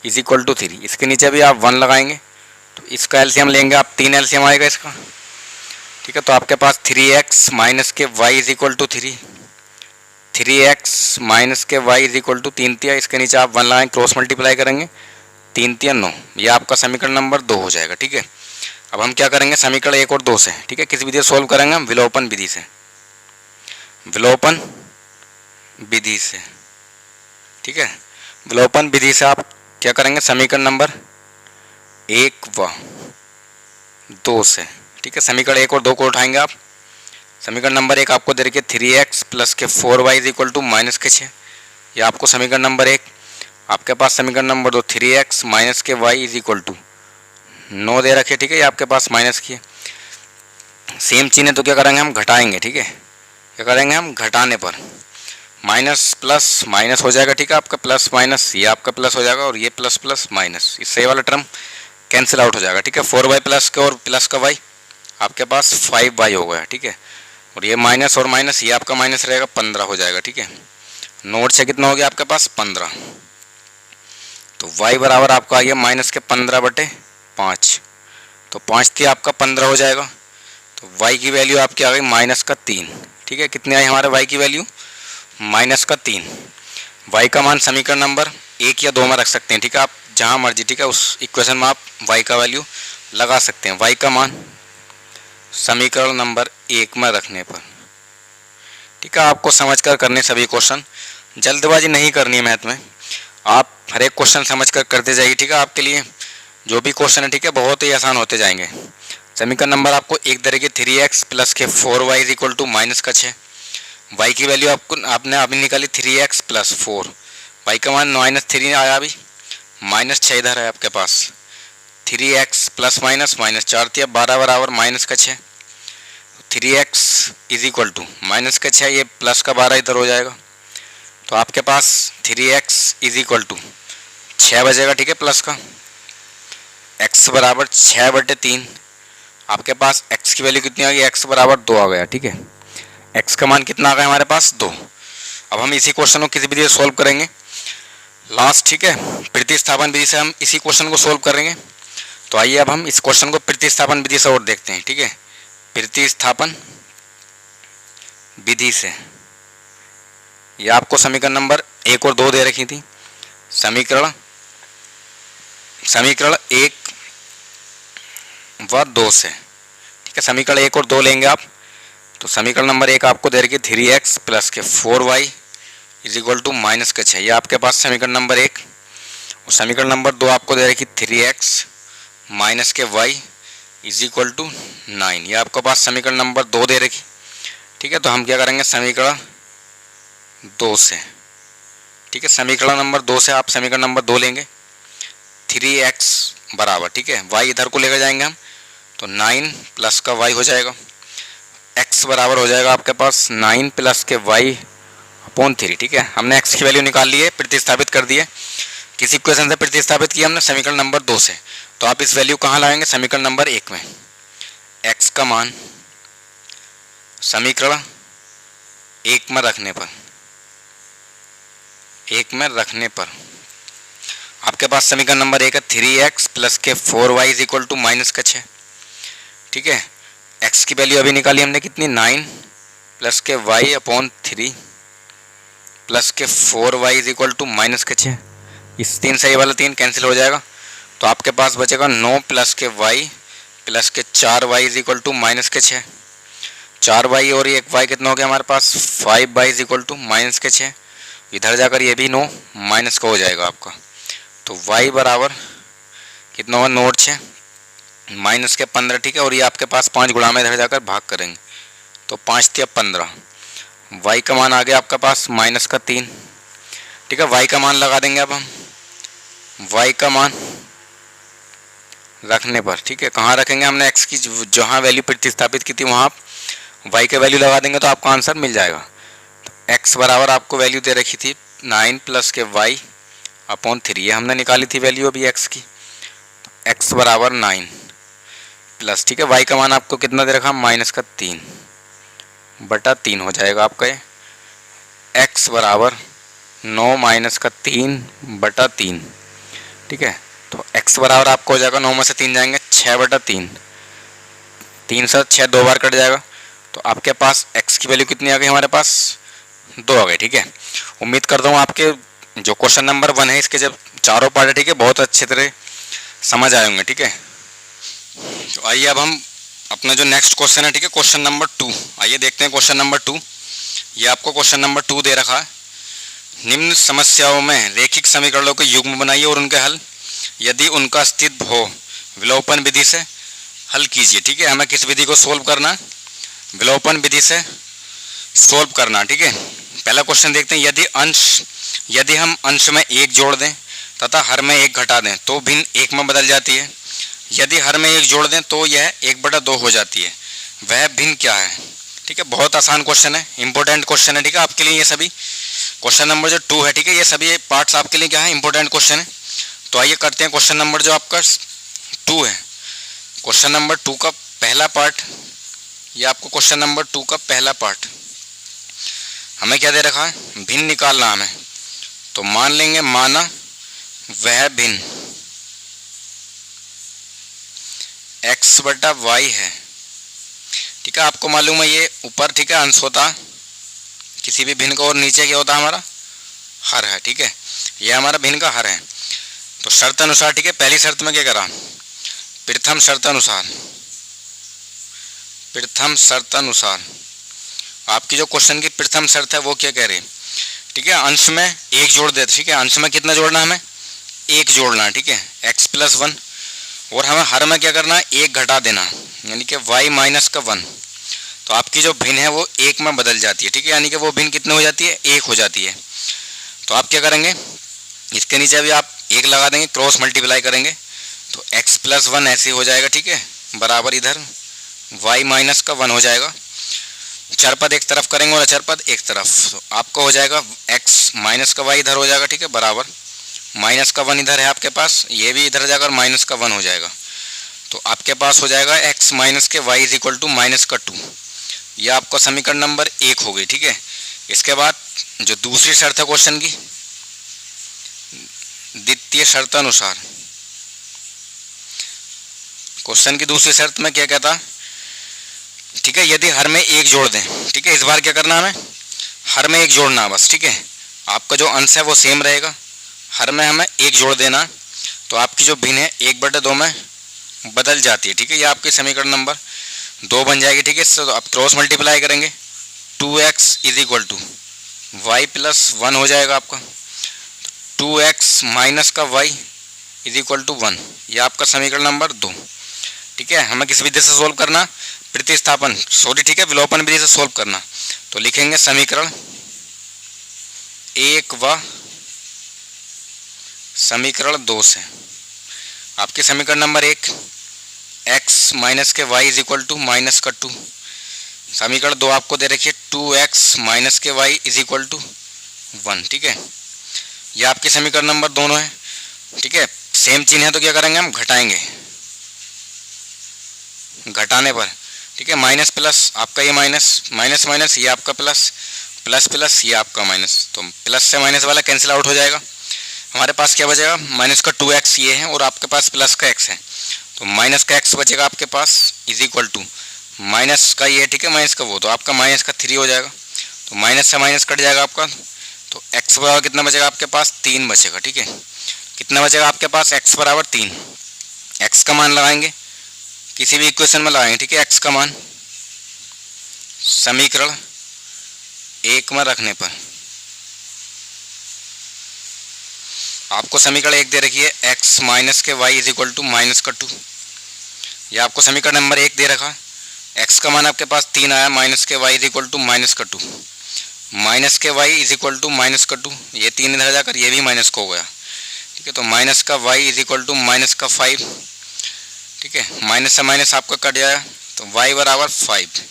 इज इक्वल टू 3, इसके नीचे भी आप 1 लगाएंगे तो इसका एलसीएम लेंगे आप, 3 एलसीएम आएगा इसका, ठीक है। तो आपके पास 3x माइनस के y is equal to 3, 3x minus के y इज इक्वल टू 3 तिया, इसके नीचे आप 1 लगाएंगे, क्रॉस मल्टीप्लाई करेंगे 3 तिया 9, ये आपका समीकरण नंबर 2 हो जाएगा, ठीक है। अब हम क्या करेंगे समीकरण 1 और 2 से, ठीक है, किस विधि से सॉल्व करेंगे हम, विलोपन विधि से, ठीक है। विलोपन विधि से आप क्या करेंगे, समीकरण नंबर 1 व 2 से, ठीक है, समीकरण 1 और 2 को उठाएंगे आप, समीकरण नंबर 1 आपको दे रखी है 3x प्लस के 4y is equal to minus के 6, ये आपको समीकरण नंबर 1। आपके पास समीकरण नंबर 2 3x माइनस के y इज इक्वल टू 9 दे रखे, ठीक है, ये आपके पास माइनस की है। सेम चीज़ है तो क्या करेंगे हम, घटाएंगे, ठीक है, क्या करेंगे हम, घटाने पर माइनस प्लस माइनस हो जाएगा, ठीक है, आपका प्लस माइनस, ये आपका प्लस हो जाएगा और ये प्लस प्लस माइनस, इससे ये वाला टर्म कैंसिल आउट हो जाएगा, ठीक है। 4y प्लस का और प्लस का y आपके पास 5y हो गया, ठीक है, और ये माइनस और माइनस, ये आपका माइनस रहेगा, 15 हो जाएगा, ठीक है। नोट से कितना हो गया आपके पास 15, तो y बराबर आपका आ गया माइनस के 15/5, तो 5 थी आपका 15 हो जाएगा, तो y की वैल्यू आपकी आ गई माइनस का 3, ठीक है। कितने आई हमारे y की वैल्यू, माइनस का 3। y का मान समीकरण नंबर 1 या 2 में रख सकते हैं, ठीक है, आप जहाँ मर्जी, ठीक है, उस इक्वेशन में आप y का वैल्यू लगा सकते हैं। y का मान समीकरण नंबर 1 में रखने पर, ठीक है, आपको समझकर करने सभी क्वेश्चन, जल्दबाजी नहीं करनी है मैथ में, आप हर एक क्वेश्चन समझकर करते जाइए, ठीक है। आपके लिए जो भी क्वेश्चन है, ठीक है, बहुत ही आसान होते जाएंगे। समीकरण नंबर आपको 1 दे रखी 3x प्लस के 4y is equal to minus का 6, y की वैल्यू आपने अभी निकाली 3x प्लस 4, y का मान -3 आया, अभी -6 इधर है आपके पास, 3x प्लस माइनस -4 थी, 12 बराबर माइनस का 6, 3x is equal to minus का 6, ये प्लस का 12 इधर हो जाएगा, तो आपके पास 3x इज इक्वल टू 6 बजेगा, ठीक है, प्लस का x बराबर 6/3, आपके पास x की वैल्यू कितनी आ गई, x बराबर 2 आ गया, ठीक है, x का मान कितना आ गया हमारे पास 2। अब हम इसी क्वेश्चन को किसी विधि से सॉल्व करेंगे लास्ट, ठीक है, प्रतिस्थापन विधि से हम इसी क्वेश्चन को सॉल्व करेंगे। तो आइए अब हम इस क्वेश्चन को प्रतिस्थापन विधि से और देखते हैं, ठीक है, प्रतिस्थापन विधि से। ये आपको समीकरण नंबर 1 और 2 दे रखी थी, समीकरण 1 व 2 से, ठीक है, समीकरण 1 और 2 लेंगे आप, तो समीकरण नंबर 1 आपको दे रखी 3x प्लस के 4y is equal to minus के 6, ये आपके पास समीकरण नंबर 1, और समीकरण नंबर 2 आपको दे रखी 3x माइनस के y इज इक्वल टू 9, ये आपके पास समीकरण नंबर 2 दे रखी, ठीक है। तो हम क्या करेंगे, समीकरण 2 से, ठीक है, समीकरण नंबर 2 से आप समीकरण नंबर 2 लेंगे, 3x बराबर, ठीक है, y इधर को लेकर जाएंगे हम, तो 9 प्लस का y हो जाएगा, x बराबर हो जाएगा आपके पास 9 प्लस के y/3, ठीक है। हमने x की वैल्यू निकाल ली है, प्रतिस्थापित कर दिए, किसी इक्वेशन से प्रतिस्थापित किया हमने समीकरण नंबर 2 से, तो आप इस वैल्यू कहाँ लाएंगे, समीकरण नंबर 1 में, x का मान समीकरण 1 में रखने पर, आपके पास समीकरण नंबर 1 है 3x प्लस के 4y is equal to minus का 6, ठीक है, x की वैल्यू अभी निकाली हमने कितनी, 9 प्लस के y/3 प्लस के 4y is equal to minus के 6, इस 3 से ये वाला 3 कैंसिल हो जाएगा, तो आपके पास बचेगा 9 प्लस के y प्लस के 4y is equal to minus के 6, 4y और ये 1y कितना हो गया हमारे पास, 5y is equal to minus के 6, इधर जाकर ये भी 9 माइनस का हो जाएगा आपका, तो y बराबर कितना होगा, नोट 6 माइनस के 15, ठीक है, और ये आपके पास 5 गुणा में इधर जाकर भाग करेंगे, तो 5 थी 15, y का मान आ गया आपके पास माइनस का 3, ठीक है, y का मान लगा देंगे अब हम, y का मान रखने पर, ठीक है, कहाँ रखेंगे, हमने x की जहाँ वैल्यू प्रतिस्थापित की थी वहाँ आप y के वैल्यू लगा देंगे तो आपको आंसर मिल जाएगा। तो x बराबर आपको वैल्यू दे रखी थी 9 प्लस के y/3, ये हमने निकाली थी वैल्यू अभी x की, तो x बराबर 9 प्लस, ठीक है, y का मान आपको कितना दे रखा, -3/3 हो जाएगा आपका ये, x बराबर 9 माइनस का 3/3, ठीक है, तो x बराबर आपको हो जाएगा 9 में से 3 जाएंगे 6/3, 3 से 6 2 बार कट जाएगा, तो आपके पास x की वैल्यू कितनी आ गई, हमारे पास 2 आ गई, ठीक है। उम्मीद करता हूँ आपके जो क्वेश्चन नंबर 1 है इसके जब चारों पार्ट है, ठीक है, बहुत अच्छे तरह समझ आए होंगे, ठीक है। तो आइए अब हम अपना जो नेक्स्ट क्वेश्चन है, ठीक है, क्वेश्चन नंबर 2, आइए देखते हैं क्वेश्चन नंबर 2। ये आपको क्वेश्चन नंबर 2 दे रखा है, निम्न समस्याओं में रैखिक समीकरणों के युग्म बनाइए और उनके हल यदि उनका अस्तित्व हो विलोपन विधि से हल कीजिए, ठीक है। हमें किस विधि को सोल्व करना है, विलोपन विधि से सोल्व करना। ठीक है, पहला क्वेश्चन देखते हैं। यदि हम अंश में एक जोड़ दें तथा हर में एक घटा दें तो भिन्न एक में बदल जाती है। यदि हर में एक जोड़ दें तो यह 1/2 हो जाती है। वह भिन्न क्या है? ठीक है, बहुत आसान क्वेश्चन है, इंपॉर्टेंट क्वेश्चन है। ठीक है, आपके लिए ये सभी क्वेश्चन नंबर जो 2 है, ठीक है, ये सभी पार्ट्स आपके लिए क्या है, इंपॉर्टेंट क्वेश्चन है। तो आइए करते हैं क्वेश्चन नंबर जो आपका 2 है। क्वेश्चन नंबर 2 का पहला पार्ट, ये आपको क्वेश्चन नंबर 2 का पहला पार्ट हमें क्या दे रखा है, भिन्न निकालना हमें। तो मान लेंगे, माना वह भिन्न x/y है। ठीक है, आपको मालूम है ये ऊपर, ठीक है, अंश होता किसी भी भिन्न का, और नीचे क्या होता हमारा हर है। ठीक है, ये हमारा भिन्न का हर है। तो शर्त अनुसार, ठीक है, पहली शर्त में क्या करा, प्रथम शर्त अनुसार आपकी जो क्वेश्चन की प्रथम शर्त है वो क्या कह रही है, ठीक है, अंश में एक जोड़ दे। ठीक है, अंश में कितना जोड़ना है, हमें एक जोड़ना है। ठीक है, x+1, और हमें हर में क्या करना है, एक घटा देना, यानी कि y-1। तो आपकी जो भिन्न है वो एक में बदल जाती है। ठीक है, यानी कि वो भिन्न कितने हो जाती है, एक हो जाती है। तो आप क्या करेंगे, इसके नीचे भी आप एक लगा देंगे, क्रॉस मल्टीप्लाई करेंगे तो x+1 ऐसे हो जाएगा। ठीक है, बराबर इधर y-1 हो जाएगा। चरपद एक तरफ करेंगे और अचरपद एक तरफ, तो आपको हो जाएगा x-y इधर हो जाएगा। ठीक है, बराबर -1 इधर है आपके पास, ये भी इधर जाकर -1 हो जाएगा। तो आपके पास हो जाएगा x - y = -2। ये आपका समीकरण नंबर 1 हो गई। ठीक है, इसके बाद जो दूसरी शर्त है क्वेश्चन की, द्वितीय शर्त अनुसार, क्वेश्चन की दूसरी शर्त में क्या कहता, ठीक है, यदि हर में एक जोड़ दें। ठीक है, इस बार क्या करना हमें, हर में एक जोड़ना बस। ठीक है, आपका जो अंश है वो सेम रहेगा, हर में हमें एक जोड़ देना, तो आपकी जो भिन्न है 1/2 में बदल जाती है। ठीक है, ये आपकी समीकरण नंबर 2 बन जाएगी। ठीक है, तो आप क्रॉस मल्टीप्लाई करेंगे, 2x = y+1 हो जाएगा आपका, 2x - y = 1। ये आपका समीकरण नंबर 2। ठीक है, हमें किस विधि से सोल्व करना, प्रतिस्थापन, ठीक है, विलोपन विधि से सोल्व करना। तो लिखेंगे समीकरण 1 व समीकरण 2 से आपके समीकरण नंबर 1 x - y = -2, समीकरण 2 आपको दे रखिए 2x - y = 1। ठीक है, ये आपके समीकरण नंबर दोनों है। ठीक है, सेम चिन्ह है तो क्या करेंगे, हम घटाएंगे, घटाने पर, ठीक है, माइनस प्लस आपका ये माइनस ये आपका प्लस, प्लस ये आपका माइनस, तो प्लस से माइनस वाला कैंसिल आउट हो जाएगा। हमारे पास क्या बचेगा, -2x ये है और आपके पास प्लस का x है, तो माइनस का x बचेगा आपके पास = माइनस का ये, ठीक है, माइनस का वो, तो आपका -3 हो जाएगा। तो माइनस से माइनस कट जाएगा आपका, तो x बराबर कितना बचेगा आपके पास, 3 बचेगा। ठीक है, कितना बचेगा आपके पास, x = 3। x का मान लगाएंगे, किसी भी इक्वेशन में लगाएंगे। ठीक है, x का मान समीकरण 1 में रखने पर आपको समीकरण 1 दे रखी है, x - y = -2। ये आपको समीकरण नंबर 1 दे रखा, x का मान आपके पास 3 आया, -y = -2, -y = ये 3 इधर जाकर ये भी माइनस को हो गया। ठीक है, तो -y = -5। ठीक है, माइनस से माइनस आपका कट जाएगा, तो y = 5।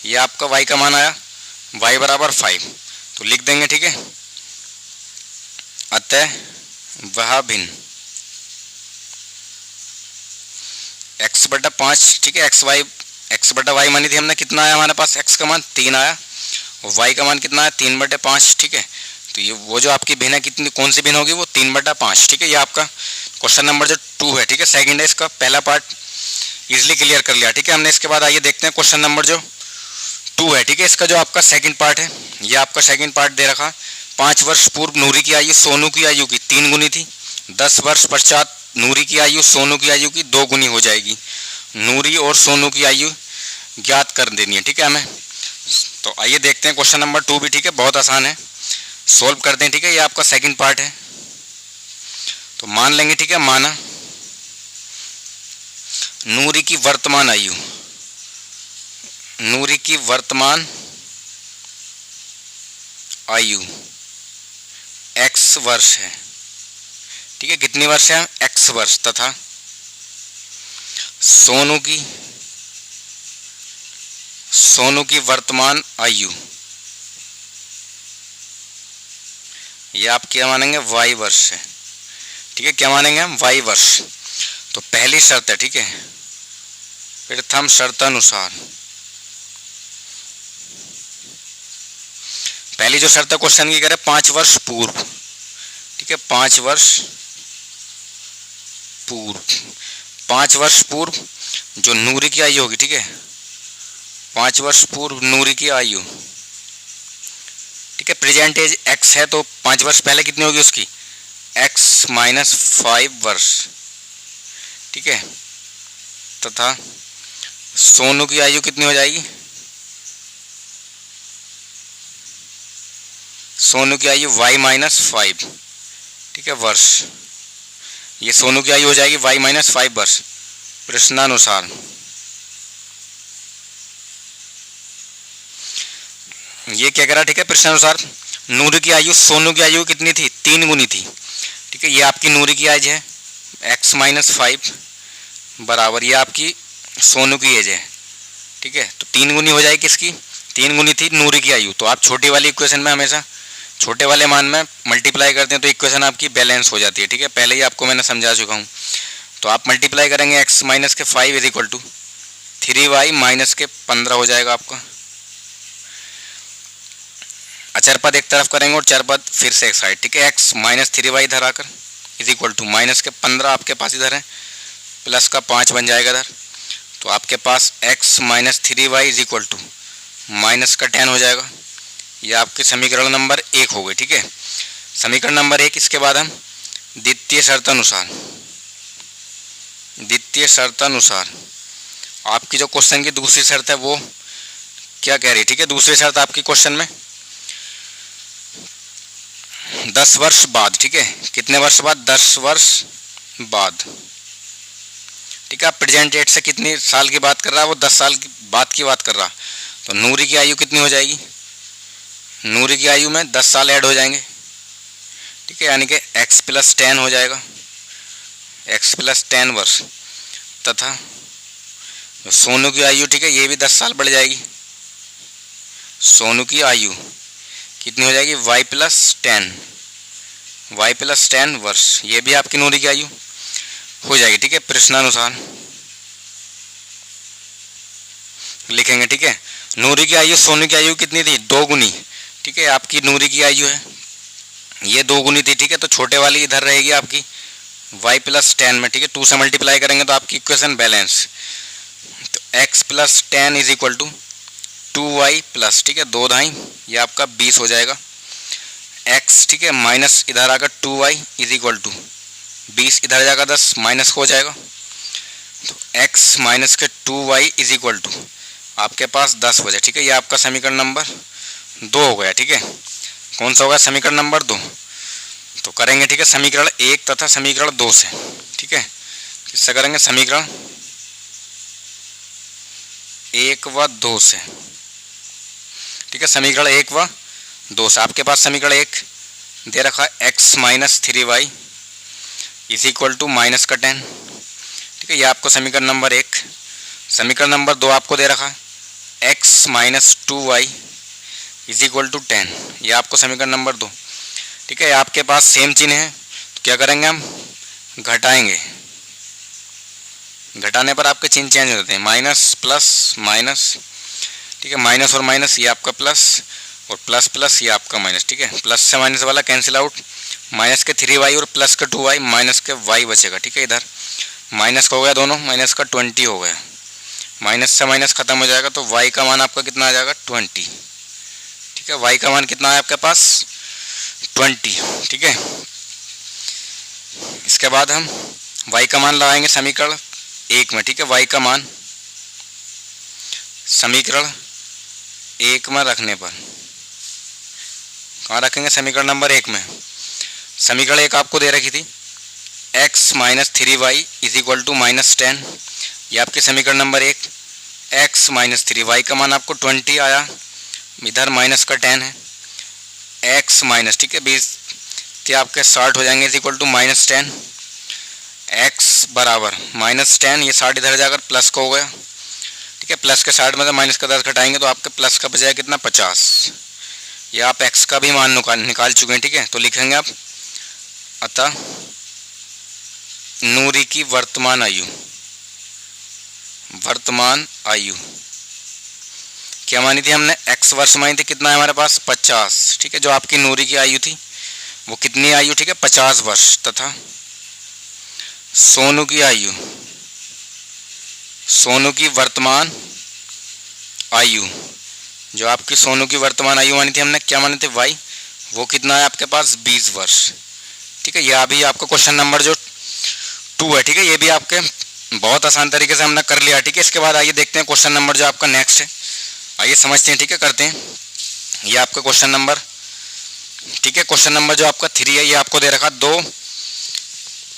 ये आपका y का मान आया, y = 5, तो लिख देंगे। ठीक है, अतः वह भिन्न x/5, ठीक है, x/y मानी थी हमने, कितना आया हमारे पास, x का मान 3 आया और y का मान कितना आया, 3/5। ठीक है, तो ये वो जो आपकी भिन्न है, कितनी, कौन सी भिन्न होगी, वो 3/5। ठीक है, ये आपका क्वेश्चन नंबर जो 2 है। ठीक है, सेकंड है, इसका पहला पार्ट इजिली क्लियर कर लिया। ठीक है, हमने इसके बाद आइए देखते हैं क्वेश्चन नंबर जो 2 है। ठीक है, इसका जो आपका सेकंड पार्ट है, ये आपका सेकंड पार्ट दे रखा, 5 वर्ष पूर्व नूरी की आयु सोनू की आयु की 3 गुनी थी, 10 वर्ष पश्चात नूरी की आयु सोनू की आयु की 2 गुनी हो जाएगी। नूरी और सोनू की आयु ज्ञात कर देनी है। ठीक है, हमें, तो आइए देखते हैं क्वेश्चन नंबर 2 भी। ठीक है, बहुत आसान है, सोल्व करते हैं। ठीक है, ये आपका सेकंड पार्ट है, तो मान लेंगे। ठीक है, माना नूरी की वर्तमान आयु, नूरी की वर्तमान आयु x वर्ष है, ठीक है। कितनी वर्ष है? x वर्ष। तथा सोनू की वर्तमान आयु, ये आप क्या मानेंगे? y वर्ष है, ठीक है। क्या मानेंगे हम? y वर्ष। तो पहली शर्त है, ठीक है, प्रथम शर्तानुसार। पहली जो शर्त है क्वेश्चन की करें 5 वर्ष पूर्व, ठीक है, 5 वर्ष पूर्व। 5 वर्ष पूर्व जो नूरी की आयु होगी, ठीक है, 5 वर्ष पूर्व नूरी की आयु, ठीक है। प्रेजेंट एज x है तो 5 वर्ष पहले कितनी होगी उसकी? x माइनस 5 वर्ष, ठीक है। तथा सोनू की आयु कितनी हो जाएगी? सोनू की आयु y माइनस 5, ठीक है, वर्ष। ये सोनू की आयु हो जाएगी y माइनस 5 वर्ष प्रश्नानुसार। ये क्या करा? ठीक है, प्रश्नानुसार नूरी की आयु सोनू की आयु कितनी थी? 3 गुनी थी, ठीक है। ये आपकी नूरी की एज है x माइनस 5 बराबर, ये आपकी सोनू की एज है, ठीक है। तो 3 गुनी हो जाएगी किसकी? 3 गुनी थी नूरी की आयु। तो आप छोटी वाली इक्वेशन में हमेशा छोटे वाले मान में मल्टीप्लाई करते हैं तो इक्वेशन आपकी बैलेंस हो जाती है, ठीक है। पहले ही आपको मैंने समझा चुका हूँ। तो आप मल्टीप्लाई करेंगे x माइनस के 5 is equal to 3y minus के 15 हो जाएगा आपका। अचर पद एक तरफ करेंगे और चर पद फिर से एक साइड, ठीक है। x माइनस 3y इधर आकर इज इक्वल टू माइनस के 15 आपके पास इधर है, प्लस का 5 बन जाएगा इधर। तो आपके पास x minus 3y is equal to minus का 10 हो जाएगा। ये आपके समीकरण नंबर 1 हो गए, ठीक है। समीकरण नंबर 1। इसके बाद हम द्वितीय शर्तानुसार आपकी जो क्वेश्चन की दूसरी शर्त है वो क्या कह रही है, ठीक है। दूसरी शर्त आपकी क्वेश्चन में 10 वर्ष बाद, ठीक है। कितने वर्ष बाद? 10 वर्ष बाद, ठीक है। आप प्रेजेंट डेट से कितनी साल की बात कर रहा है? वो 10 साल की बाद की बात कर रहा। तो नूरी की आयु कितनी हो जाएगी? नूरी की आयु में 10 साल ऐड हो जाएंगे, ठीक है, यानी कि x प्लस 10 हो जाएगा, x प्लस 10 वर्ष। तथा सोनू की आयु, ठीक है, ये भी 10 साल बढ़ जाएगी। सोनू की आयु कितनी हो जाएगी? y प्लस 10 वर्ष। ये भी आपकी नूरी की आयु हो जाएगी, ठीक है। प्रश्नानुसार लिखेंगे, ठीक है। नूरी की आयु सोनू की आयु कितनी थी? 2 गुनी, ठीक है। आपकी नूरी की आयु है ये 2 गुनी थी, ठीक है। तो छोटे वाली इधर रहेगी आपकी y प्लस 10 में, ठीक है। 2 से मल्टीप्लाई करेंगे तो आपकी इक्वेशन बैलेंस। तो x plus 10 is equal to 2y plus, ठीक है, 2 ढाई, ये आपका 20 हो जाएगा। x, ठीक है, माइनस इधर आकर 2y इज इक्वल टू 20, इधर जाएगा 10, माइनस हो जाएगा। तो x माइनस के 2y इज इक्वल टू आपके पास 10 बचे, ठीक है। ये आपका समीकरण नंबर 2 हो गया, ठीक है। कौन सा होगा? समीकरण नंबर 2। तो करेंगे, ठीक है, समीकरण 1 तथा समीकरण 2 से, ठीक है। किससे करेंगे? समीकरण 1 व 2 से, ठीक है। समीकरण 1 व 2 से आपके पास समीकरण 1 दे रखा है x minus 3y is equal to minus का 10, ठीक है। ये आपको समीकरण नंबर 1। समीकरण नंबर 2 आपको दे रखा है x minus 2y is equal to 10, ये आपको समीकरण नंबर 2, ठीक है। आपके पास सेम चिन्ह है तो क्या करेंगे हम? घटाएंगे। घटाने पर आपके चिन्ह चेंज हो जाते हैं, माइनस प्लस माइनस, ठीक है। माइनस और माइनस ये आपका प्लस और प्लस प्लस ये आपका माइनस, ठीक है। प्लस से माइनस वाला कैंसिल आउट, माइनस के 3y और प्लस के 2y, माइनस के y बचेगा, ठीक है। इधर माइनस का हो गया दोनों, माइनस का 20 हो गया, माइनस से माइनस खत्म हो जाएगा। तो y का मान आपका कितना आ जाएगा? 20, ठीक है। y का मान कितना है आपके पास? 20, ठीक है। इसके बाद हम y का मान लगाएंगे समीकरण 1 में, ठीक है। y का मान समीकरण 1 में रखने पर कहाँ रखेंगे? समीकरण नंबर 1 में। समीकरण 1 आपको दे रखी थी x minus 3y is equal to minus 10, ये आपके समीकरण नंबर 1। एक्स माइनस 3, वाई का मान आपको 20 आया, इधर माइनस का 10 है, एक्स माइनस, ठीक है 20 तो आपके 60 हो जाएंगे, इज इक्वल टू -10, एक्स बराबर -10, ये 60 इधर जाकर प्लस का हो गया, ठीक है, प्लस के 60 में से माइनस का 10 घटाएंगे तो आपके प्लस का बचाया कितना 50, ये आप एक्स का भी मान निकाल चुके हैं, ठीक है। तो लिखेंगे आप अतः नूरी की वर्तमान आयु क्या मानी थी हमने, एक्स वर्ष मानी थी, कितना है हमारे पास 50, ठीक है। जो आपकी नूरी की आयु थी वो कितनी आयु, ठीक है 50 वर्ष, तथा सोनू की वर्तमान आयु, जो आपकी सोनू की वर्तमान आयु मानी थी हमने, क्या मानी थी वाई, वो कितना है आपके पास 20 वर्ष, ठीक है। यह अभी आपका क्वेश्चन नंबर जो 2 है, ठीक है, ये भी आपके बहुत आसान तरीके से हमने कर लिया, ठीक है। इसके बाद आइए देखते हैं क्वेश्चन नंबर जो आपका नेक्स्ट है, आइए समझते हैं, ठीक है, करते हैं। ये आपका क्वेश्चन नंबर, ठीक है, क्वेश्चन नंबर जो आपका 3 है, ये आपको दे रखा 2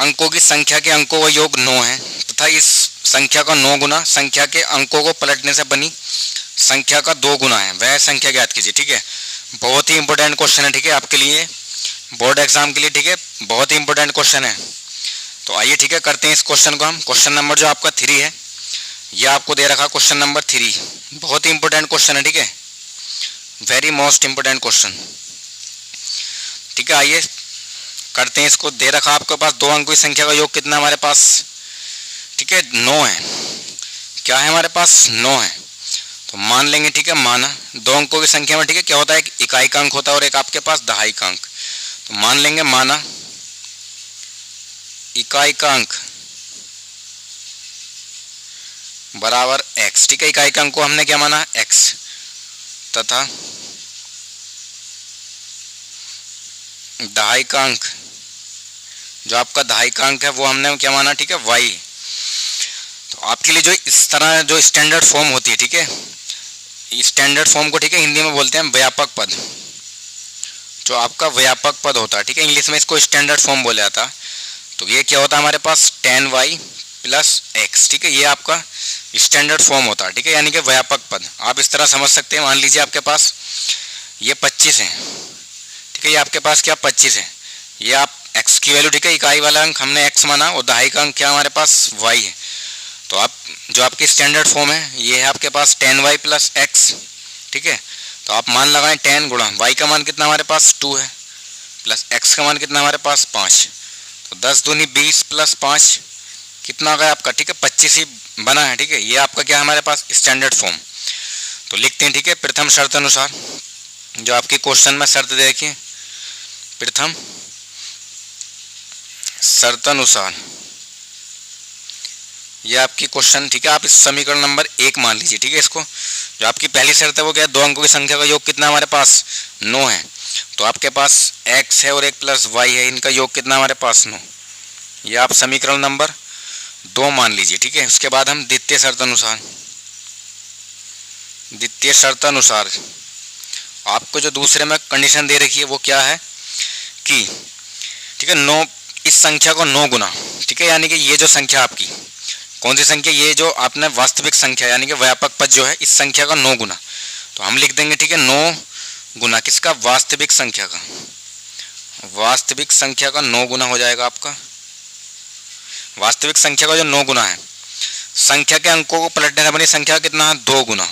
अंकों की संख्या के अंकों का योग 9 है तथा इस संख्या का 9 गुना संख्या के अंकों को पलटने से बनी संख्या का 2 गुना है, वह संख्या ज्ञात कीजिए, ठीक है। बहुत ही इंपॉर्टेंट क्वेश्चन है, ठीक है, आपके लिए बोर्ड एग्जाम के लिए, ठीक है, बहुत ही इंपॉर्टेंट क्वेश्चन है। तो आइए, ठीक है, करते हैं इस क्वेश्चन को हम। क्वेश्चन नंबर जो आपका 3 है, यह आपको दे रखा क्वेश्चन नंबर 3, बहुत ही इंपॉर्टेंट क्वेश्चन है, ठीक है, वेरी मोस्ट इंपॉर्टेंट क्वेश्चन, ठीक है। आइए करते हैं इसको। दे रखा आपके पास 2 अंकों की संख्या का योग कितना हमारे पास, ठीक है 9 है, क्या है हमारे पास 9 है, तो मान लेंगे, ठीक है, माना 2 अंकों की संख्या में, ठीक है, क्या होता है, एक इकाई का अंक होता है और एक आपके पास दहाई का अंक, तो मान लेंगे माना इकाई का अंक बराबर x, ठीक है, इकाई का अंक को हमने क्या माना x, तथा दहाई का अंक, जो आपका दहाई का अंक है वो हमने क्या माना, ठीक है y। तो आपके लिए जो इस तरह जो स्टैंडर्ड फॉर्म होती है, ठीक है, स्टैंडर्ड फॉर्म को, ठीक है, हिंदी में बोलते हैं व्यापक पद, जो आपका व्यापक पद होता है, ठीक है, इंग्लिश में इसको स्टैंडर्ड फॉर्म बोला जाता है। तो ये क्या होता है हमारे पास tan y प्लस x, ठीक है, ये आपका स्टैंडर्ड फॉर्म होता है, ठीक है, यानी कि व्यापक पद। आप इस तरह समझ सकते हैं, मान लीजिए आपके पास ये 25 है, ठीक है, ये आपके पास क्या 25 है, ये आप x की वैल्यू, ठीक है, इकाई वाला अंक हमने x माना और दहाई का अंक क्या हमारे पास y है। तो आप जो आपकी स्टैंडर्ड फॉर्म है ये है आपके पास tan y प्लस x, ठीक है। तो आप मान लगाएं tan गुणा y का मान कितना हमारे पास 2 है प्लस x का मान कितना हमारे पास 5, तो 10 दूनी 20 प्लस 5 कितना आ गया आपका, ठीक है 25 ही बना है, ठीक है, ये आपका क्या है हमारे पास स्टैंडर्ड फॉर्म। तो लिखते हैं, ठीक है, प्रथम शर्त अनुसार, जो आपकी क्वेश्चन में शर्त देखिए, प्रथम शर्त अनुसार ये आपकी क्वेश्चन, ठीक है, आप इस समीकरण नंबर 1 मान लीजिए, ठीक है, इसको जो आपकी पहली शर्त है वो क्या है, 2 अंकों की संख्या का योग कितना हमारे पास 9 है, तो आपके पास x है और एक प्लस y है, इनका योग कितना हमारे पास 9, ये आप समीकरण नंबर 2 मान लीजिए, ठीक है। उसके बाद हम द्वितीय शर्त अनुसार आपको जो दूसरे में कंडीशन दे रखी है वो क्या है कि, ठीक है, 9 इस संख्या को 9 गुना, ठीक है, यानी कि ये जो संख्या आपकी कौन सी संख्या, ये जो आपने वास्तविक संख्या यानी कि व्यापक पद जो है इस संख्या का 9 गुना, तो हम लिख देंगे, ठीक है, 9 गुना किसका, वास्तविक संख्या का, वास्तविक संख्या का 9 गुना हो जाएगा आपका, वास्तविक संख्या का जो 9 गुना है, संख्या के अंकों को पलटने से बनी संख्या कितना है 2 गुना,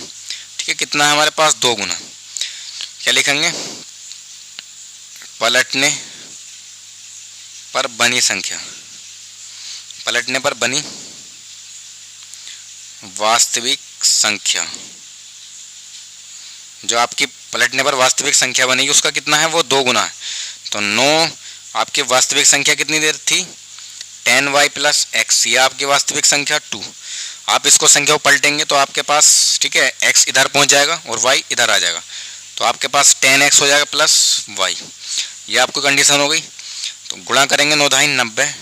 ठीक है, कितना है हमारे पास 2 गुना, क्या लिखेंगे, पलटने पर बनी संख्या, पलटने पर बनी वास्तविक संख्या, जो आपकी पलटने पर वास्तविक संख्या बनेगी उसका कितना है वो 2 गुना है, तो 9 आपकी वास्तविक संख्या कितनी देर थी tan y प्लस x, ये आपकी वास्तविक संख्या 2, आप इसको संख्या को पलटेंगे तो आपके पास, ठीक है, x इधर पहुंच जाएगा और y इधर आ जाएगा, तो आपके पास tan x हो जाएगा प्लस y, ये आपको कंडीशन हो गई। तो गुणा करेंगे 9 दाई 90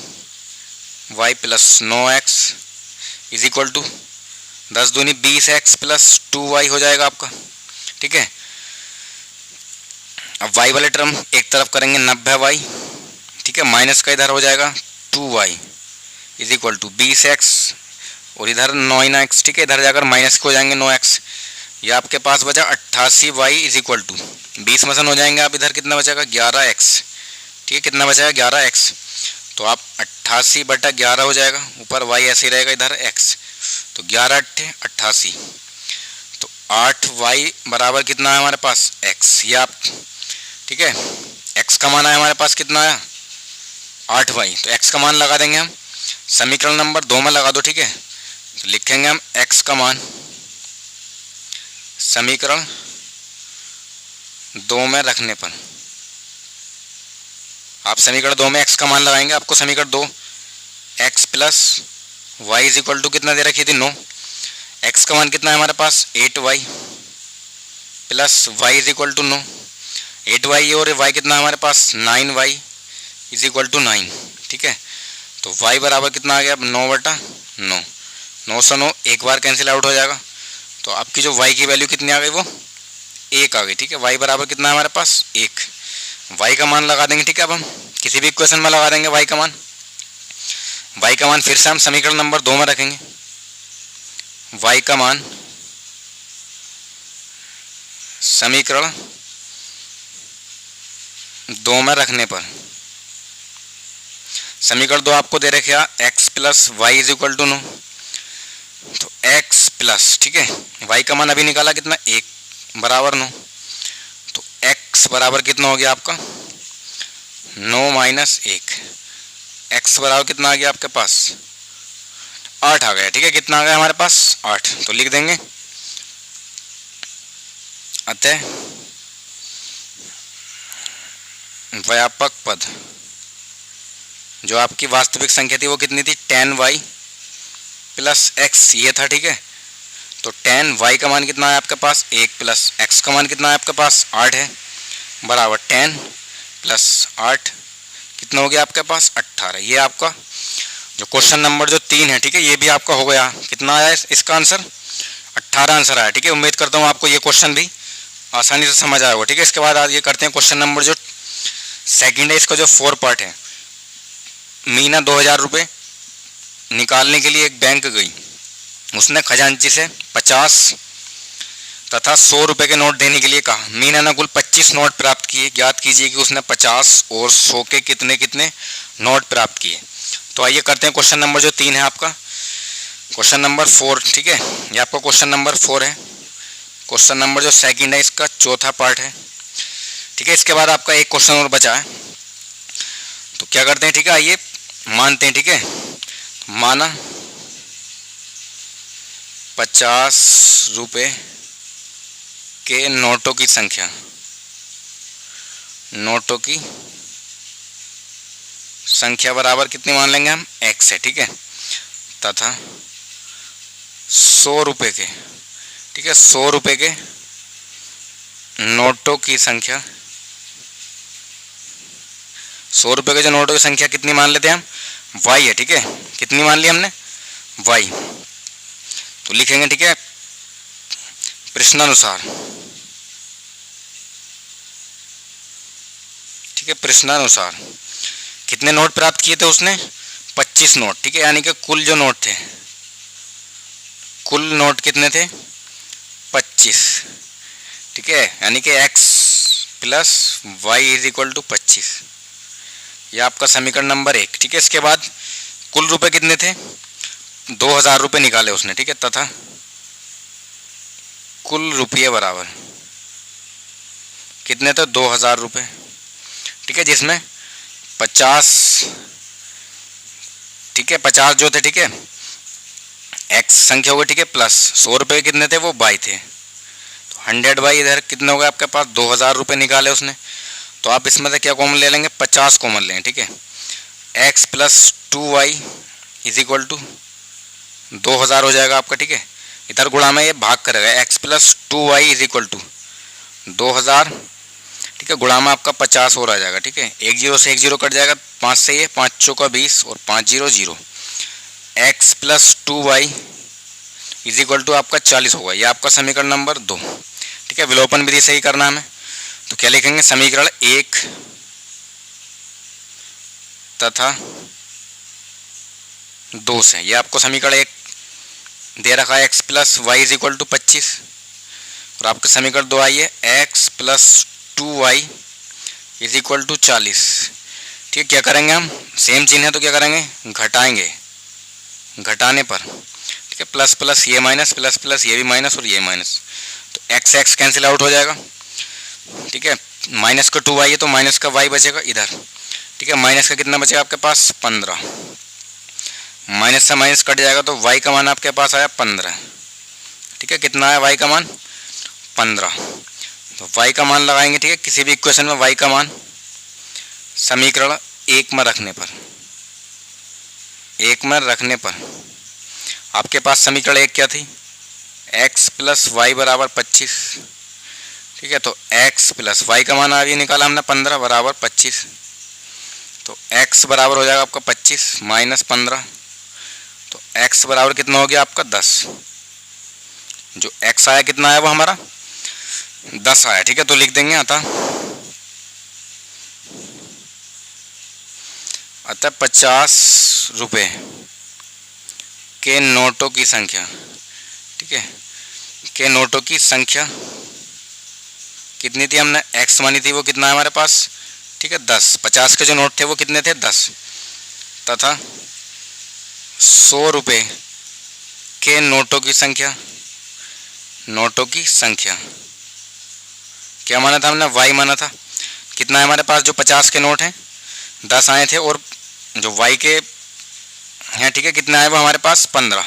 y plus 9x is equal to 10 दूनी 20x प्लस 2y हो जाएगा आपका, ठीक है। अब y वाले टर्म एक तरफ करेंगे 90y, ठीक है, माइनस का इधर हो जाएगा 2y is equal to 20x और इधर 9x, ठीक है, इधर जाकर माइनस को हो जाएंगे 9x। ये आपके पास बचा 88y इज इक्वल टू 20 में से हो जाएंगे आप, इधर कितना बचेगा 11x, ठीक है, कितना बचेगा 11x। तो आप 88/11 हो जाएगा, ऊपर y ऐसे ही रहेगा, इधर x, तो 11 × 8 = 88। तो 8y बराबर कितना है हमारे पास x, ये आप, ठीक है, x का मान है हमारे पास कितना आया 8y, तो x का मान लगा देंगे हम समीकरण नंबर 2 में लगा दो, ठीक है। तो लिखेंगे हम x का मान समीकरण 2 में रखने पर, आप समीकरण 2 में x का मान लगाएंगे, आपको समीकरण 2 x + y is equal to कितना दे रखी थी 9, x का मान कितना है हमारे पास 8y + y is equal to 9, 8y और y कितना है हमारे पास 9y इज इक्वल टू 9, ठीक है। तो y बराबर कितना आ गया अब 9/9, 9 से 9 एक बार कैंसिल आउट हो जाएगा, तो आपकी जो y की वैल्यू कितनी आ गई वो 1 आ गई, ठीक है। y बराबर कितना है हमारे पास 1, y का मान लगा देंगे, ठीक है। अब हम किसी भी इक्वेशन में लगा देंगे y का मान, y का मान फिर से हम समीकरण नंबर 2 में रखेंगे, y का मान समीकरण 2 में रखने पर, समीकरण 2 आपको दे रखे x + y is equal to 9, तो x प्लस, ठीक है, y का मान अभी निकाला कितना 1 बराबर 9, तो x बराबर कितना हो गया आपका 9 - 1, x बराबर कितना आ गया आपके पास 8 आ गया, ठीक है, कितना आ गया हमारे पास 8। तो लिख देंगे अतः व्यापक पद, जो आपकी वास्तविक संख्या थी वो कितनी थी 10y + x, ये था, ठीक है। तो 10y का मान कितना है आपके पास 1 + x का मान कितना है आपके पास 8 है, बराबर 10 + 8 कितना हो गया आपके पास 18। ये आपका जो क्वेश्चन नंबर जो 3 है, ठीक है, ये भी आपका हो गया। कितना आया इसका आंसर 18 आंसर आया, ठीक है। उम्मीद करता हूँ आपको ये क्वेश्चन भी आसानी से समझ आया होगा, ठीक है। इसके बाद आज ये करते हैं क्वेश्चन नंबर जो सेकंड है, इसका जो 4 पार्ट है। मीना 2000 रुपये निकालने के लिए एक बैंक गई, उसने खजांची से 50 तथा 100 रुपये के नोट देने के लिए कहा। मीना ने कुल 25 नोट प्राप्त किए, ज्ञात कीजिए कि उसने 50 और 100 के कितने कितने नोट प्राप्त किए। तो आइए करते हैं क्वेश्चन नंबर जो 3 है आपका, क्वेश्चन नंबर 4, ठीक है, ये आपका क्वेश्चन नंबर 4 है। क्वेश्चन नंबर जो सेकंड है इसका चौथा पार्ट है, ठीक है। इसके बाद आपका एक क्वेश्चन और बचा है, तो क्या करते हैं, ठीक है, आइए मानते हैं, ठीक है। माना 50 रुपये के नोटों की संख्या, नोटों की संख्या बराबर कितनी मान लेंगे हम x है, ठीक है, तथा 100 रुपये के, ठीक है, 100 रुपये के नोटों की संख्या, 100 रुपये के जो नोटों की संख्या कितनी मान लेते हैं हम y है, ठीक है। कितनी मान ली हमने y, तो लिखेंगे, ठीक है, प्रश्नानुसार, ठीक है, प्रश्नानुसार कितने नोट प्राप्त किए थे उसने 25 नोट, ठीक है, यानी कि कुल जो नोट थे, कुल नोट कितने थे 25, ठीक है, यानी कि x + y is equal to 25, ये आपका समीकरण नंबर 1, ठीक है। इसके बाद कुल रुपए कितने थे 2000 रुपये निकाले उसने, ठीक है, तथा कुल रुपये बराबर कितने थे 2000 रुपये, ठीक है, जिसमें 50, ठीक है, 50 जो थे, ठीक है, x संख्या हो गई, ठीक है, प्लस 100 रुपये कितने थे वो y थे, तो 100 इधर कितने हो गए आपके पास 2000 रुपये निकाले उसने। तो आप इसमें से क्या कॉमन ले लेंगे 50 कॉमन लेंगे, ठीक है, x + 2y is equal to 2000 हो जाएगा आपका, ठीक है। इधर गुणा में ये भाग करेगा, x + 2y is equal to 2000, ठीक है, गुणा में आपका 50 और आ जाएगा, ठीक है, 1 0 से 1 0 कट जाएगा, 5 से ये 5 चौका 20 और 5 0 0, x + 2y is equal to आपका 40 होगा। ये आपका समीकरण नंबर 2, ठीक है। विलोपन विधि से ही करना हमें, तो क्या लिखेंगे समीकरण 1 तथा 2 से, ये आपको समीकरण 1 दे रखा है x plus y is equal to 25, और आपका समीकरण 2 आई है x plus 2y is equal to 40। ठीक है, क्या करेंगे हम, सेम चिन्ह है तो क्या करेंगे, घटाएंगे, घटाने पर ठीक है प्लस प्लस ये माइनस, प्लस प्लस ये भी माइनस और ये माइनस, तो एक्स एक्स कैंसिल आउट हो जाएगा। ठीक है, माइनस का 2y है तो माइनस का y बचेगा इधर। ठीक है, माइनस का कितना बचेगा आपके पास 15, माइनस से माइनस कट जाएगा तो y का मान आपके पास आया 15। ठीक है, कितना आया y का मान 15, तो y का मान लगाएंगे। ठीक है, किसी भी इक्वेशन में y का मान समीकरण 1 में रखने पर, 1 में रखने पर आपके पास समीकरण 1 क्या थी, x प्लस वाई बराबर 25। ठीक है, तो x प्लस वाई का मान अभी निकाला हमने 15 बराबर 25, तो x बराबर हो जाएगा आपका 25 माइनस 15, तो x बराबर कितना हो गया आपका 10। जो x आया कितना आया वो हमारा 10 आया। ठीक है, तो लिख देंगे अतः 50 रुपये के नोटों की संख्या, ठीक है, के नोटों की संख्या कितनी थी, हमने x मानी थी, वो कितना है हमारे पास, ठीक है 10। 50 के जो नोट थे वो कितने थे 10, तथा 100 रुपये के नोटों की संख्या, नोटों की संख्या क्या माना था हमने, y माना था। कितना है हमारे पास, जो 50 के नोट हैं 10 आए थे, और जो y के हैं ठीक है कितना है वो हमारे पास 15,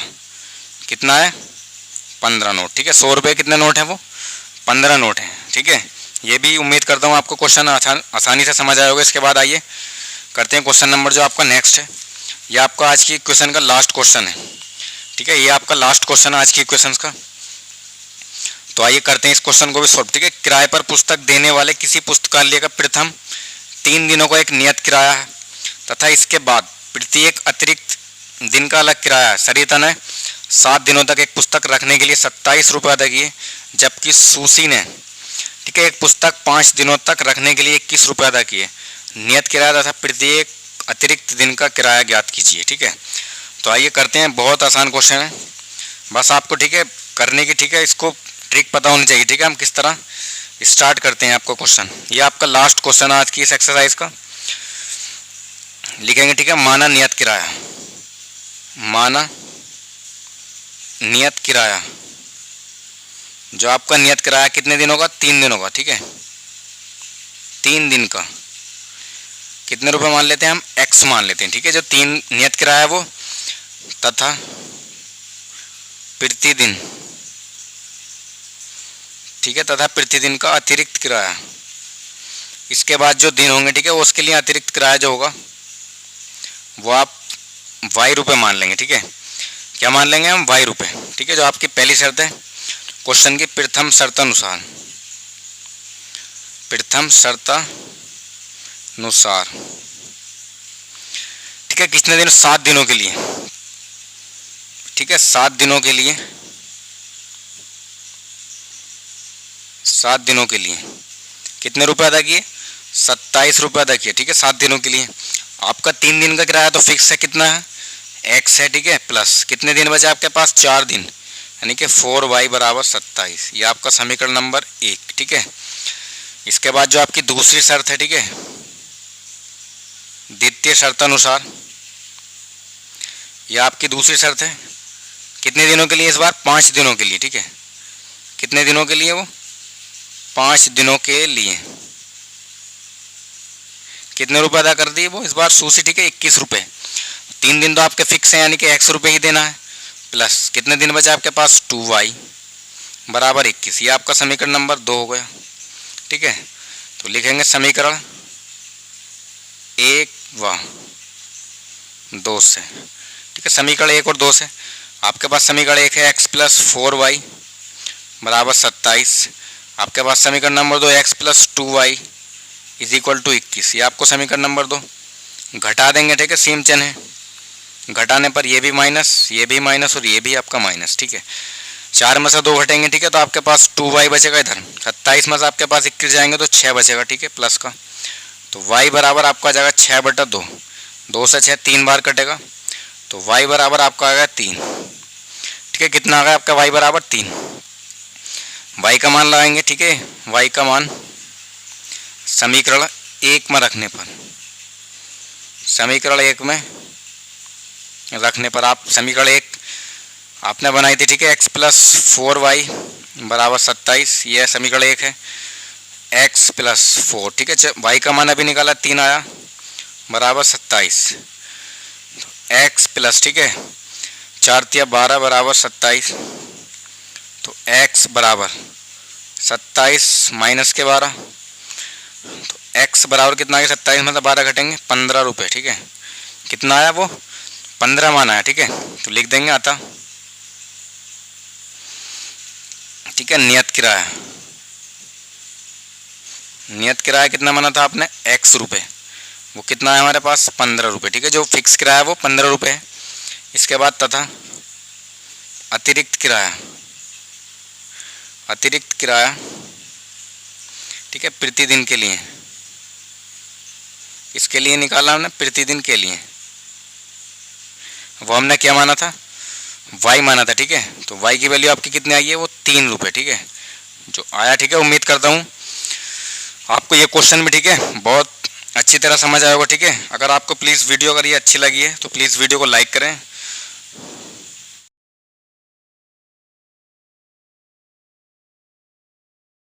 कितना है 15 नोट। ठीक है, 100 रुपये कितने नोट हैं, वो 15 नोट हैं। ठीक है, ये भी उम्मीद करता हूँ आपको क्वेश्चन आसानी से समझ आया होगा। इसके बाद आइए करते हैं क्वेश्चन नंबर जो आपका नेक्स्ट है, ये आपका आज की क्वेश्चन का लास्ट क्वेश्चन है। ठीक है, ये आपका लास्ट क्वेश्चन है आज की क्वेश्चन का, तो आइए करते हैं इस क्वेश्चन को भी सॉल्व। ठीक है, किराए पर पुस्तक देने वाले किसी पुस्तकालय का प्रथम 3 दिनों का एक नियत किराया है तथा इसके बाद प्रत्येक अतिरिक्त दिन का अलग किराया है। सरिता ने 7 दिनों तक एक पुस्तक रखने के लिए 27 रुपये अदा किए, जबकि सुशी ने ठीक है एक पुस्तक 5 दिनों तक रखने के लिए 21 रुपये अदा किए। नियत किराया तथा प्रत्येक अतिरिक्त दिन का किराया ज्ञात कीजिए। ठीक है, तो आइए करते हैं, बहुत आसान क्वेश्चन है, बस आपको ठीक है करने की ठीक है इसको ट्रिक पता होनी चाहिए। ठीक है, हम किस तरह स्टार्ट करते हैं आपको क्वेश्चन, ये आपका लास्ट क्वेश्चन आज की इस एक्सरसाइज का। लिखेंगे ठीक है, माना नियत किराया, माना नियत किराया, जो आपका नियत किराया कितने दिनों का, 3 दिनों का। ठीक है, 3 दिन का कितने रुपए मान लेते हैं हम, x मान लेते हैं। ठीक है, जो 3 नियत किराया है वो, तथा प्रतिदिन, ठीक है, तथा प्रतिदिन का अतिरिक्त किराया। इसके बाद जो दिन होंगे ठीक है उसके लिए अतिरिक्त किराया जो होगा वो आप y रुपये मान लेंगे। ठीक है, क्या मान लेंगे हम, y रुपये। ठीक है, जो आपकी पहली शर्त है क्वेश्चन की प्रथम शर्त अनुसार, प्रथम शर्त अनुसार। ठीक है, कितने दिन, 7 दिनों के लिए। ठीक है, 7 दिनों के लिए, 7 दिनों के लिए कितने रुपए अदा किए, 27 रुपये अदा किए। ठीक है, 7 दिनों के लिए आपका 3 दिन का किराया तो फिक्स है, कितना है x है। ठीक है, प्लस कितने दिन बचे आपके पास, 4 दिन, यानी कि 4y बराबर 27। ये आपका समीकरण नंबर 1। ठीक है, इसके बाद जो आपकी दूसरी शर्त है, ठीक है, द्वितीय शर्त अनुसार, ये आपकी दूसरी शर्त है, कितने दिनों के लिए इस बार, 5 दिनों के लिए। ठीक है, कितने दिनों के लिए, वो 5 दिनों के लिए कितने रुपए अदा कर दिए वो इस बार सुशी। ठीक है, 21 रुपये। 3 दिन तो आपके फिक्स हैं, यानी कि x रुपये ही देना है, प्लस कितने दिन बचा आपके पास, 2y बराबर 21। ये आपका समीकरण नंबर 2 हो गया। ठीक है, तो लिखेंगे समीकरण 1 व 2 से। ठीक है, समीकरण 1 और 2 से आपके पास समीकरण 1 है x प्लस 4y बराबर 27। आपके पास समीकरण number 2 x plus 2y is equal to 21। ये आपको समीकरण नंबर 2 घटा देंगे। ठीक है, सेम चिन्ह है, घटाने पर ये भी माइनस, ये भी माइनस और ये भी आपका माइनस। ठीक है, 4 में से 2 घटेंगे। ठीक है, तो आपके पास 2y बचेगा इधर, 27 में से आपके पास 21 जाएंगे तो 6 बचेगा। ठीक है, प्लस का, तो y बराबर आपका आ जाएगा 6/2, 2 से 6 3 बार कटेगा, तो y बराबर आपका आ गया 3। ठीक है। कितना आ गया आपका y बराबर 3। y का मान लगाएंगे, ठीक है। y का मान समीकरण 1 में रखने पर, समीकरण 1 में रखने पर आप समीकरण 1 आपने बनाई थी, ठीक है। x प्लस 4y बराबर 27, यह समीकरण 1 है। x प्लस 4, ठीक है। y का मान अभी निकाला 3 आया बराबर 27। तो x प्लस, ठीक है, 4 तिया 12 बराबर 27। तो x बराबर 27 माइनस के 12, तो x बराबर कितना है 27 मतलब 12 घटेंगे 15 रुपये, ठीक है। कितना आया वो 15 मान आया, ठीक है। तो लिख देंगे आता, ठीक है। नियत किराया, नियत किराया कितना माना था आपने x रुपये, वो कितना है हमारे पास 15 रुपये, ठीक है। जो फिक्स किराया है वो 15 रुपये है। इसके बाद तथा अतिरिक्त किराया, अतिरिक्त किराया, ठीक है, प्रतिदिन के लिए, इसके लिए निकाला हमने प्रतिदिन के लिए, वो हमने क्या माना था y माना था, ठीक है। तो y की वैल्यू आपकी कितनी आई है वो 3 रुपये, ठीक है, जो आया, ठीक है। उम्मीद करता हूँ आपको ये क्वेश्चन भी, ठीक है, बहुत अच्छी तरह समझ आया होगा, ठीक है। अगर आपको प्लीज़ वीडियो अगर ये अच्छी लगी है तो प्लीज़ वीडियो को लाइक करें,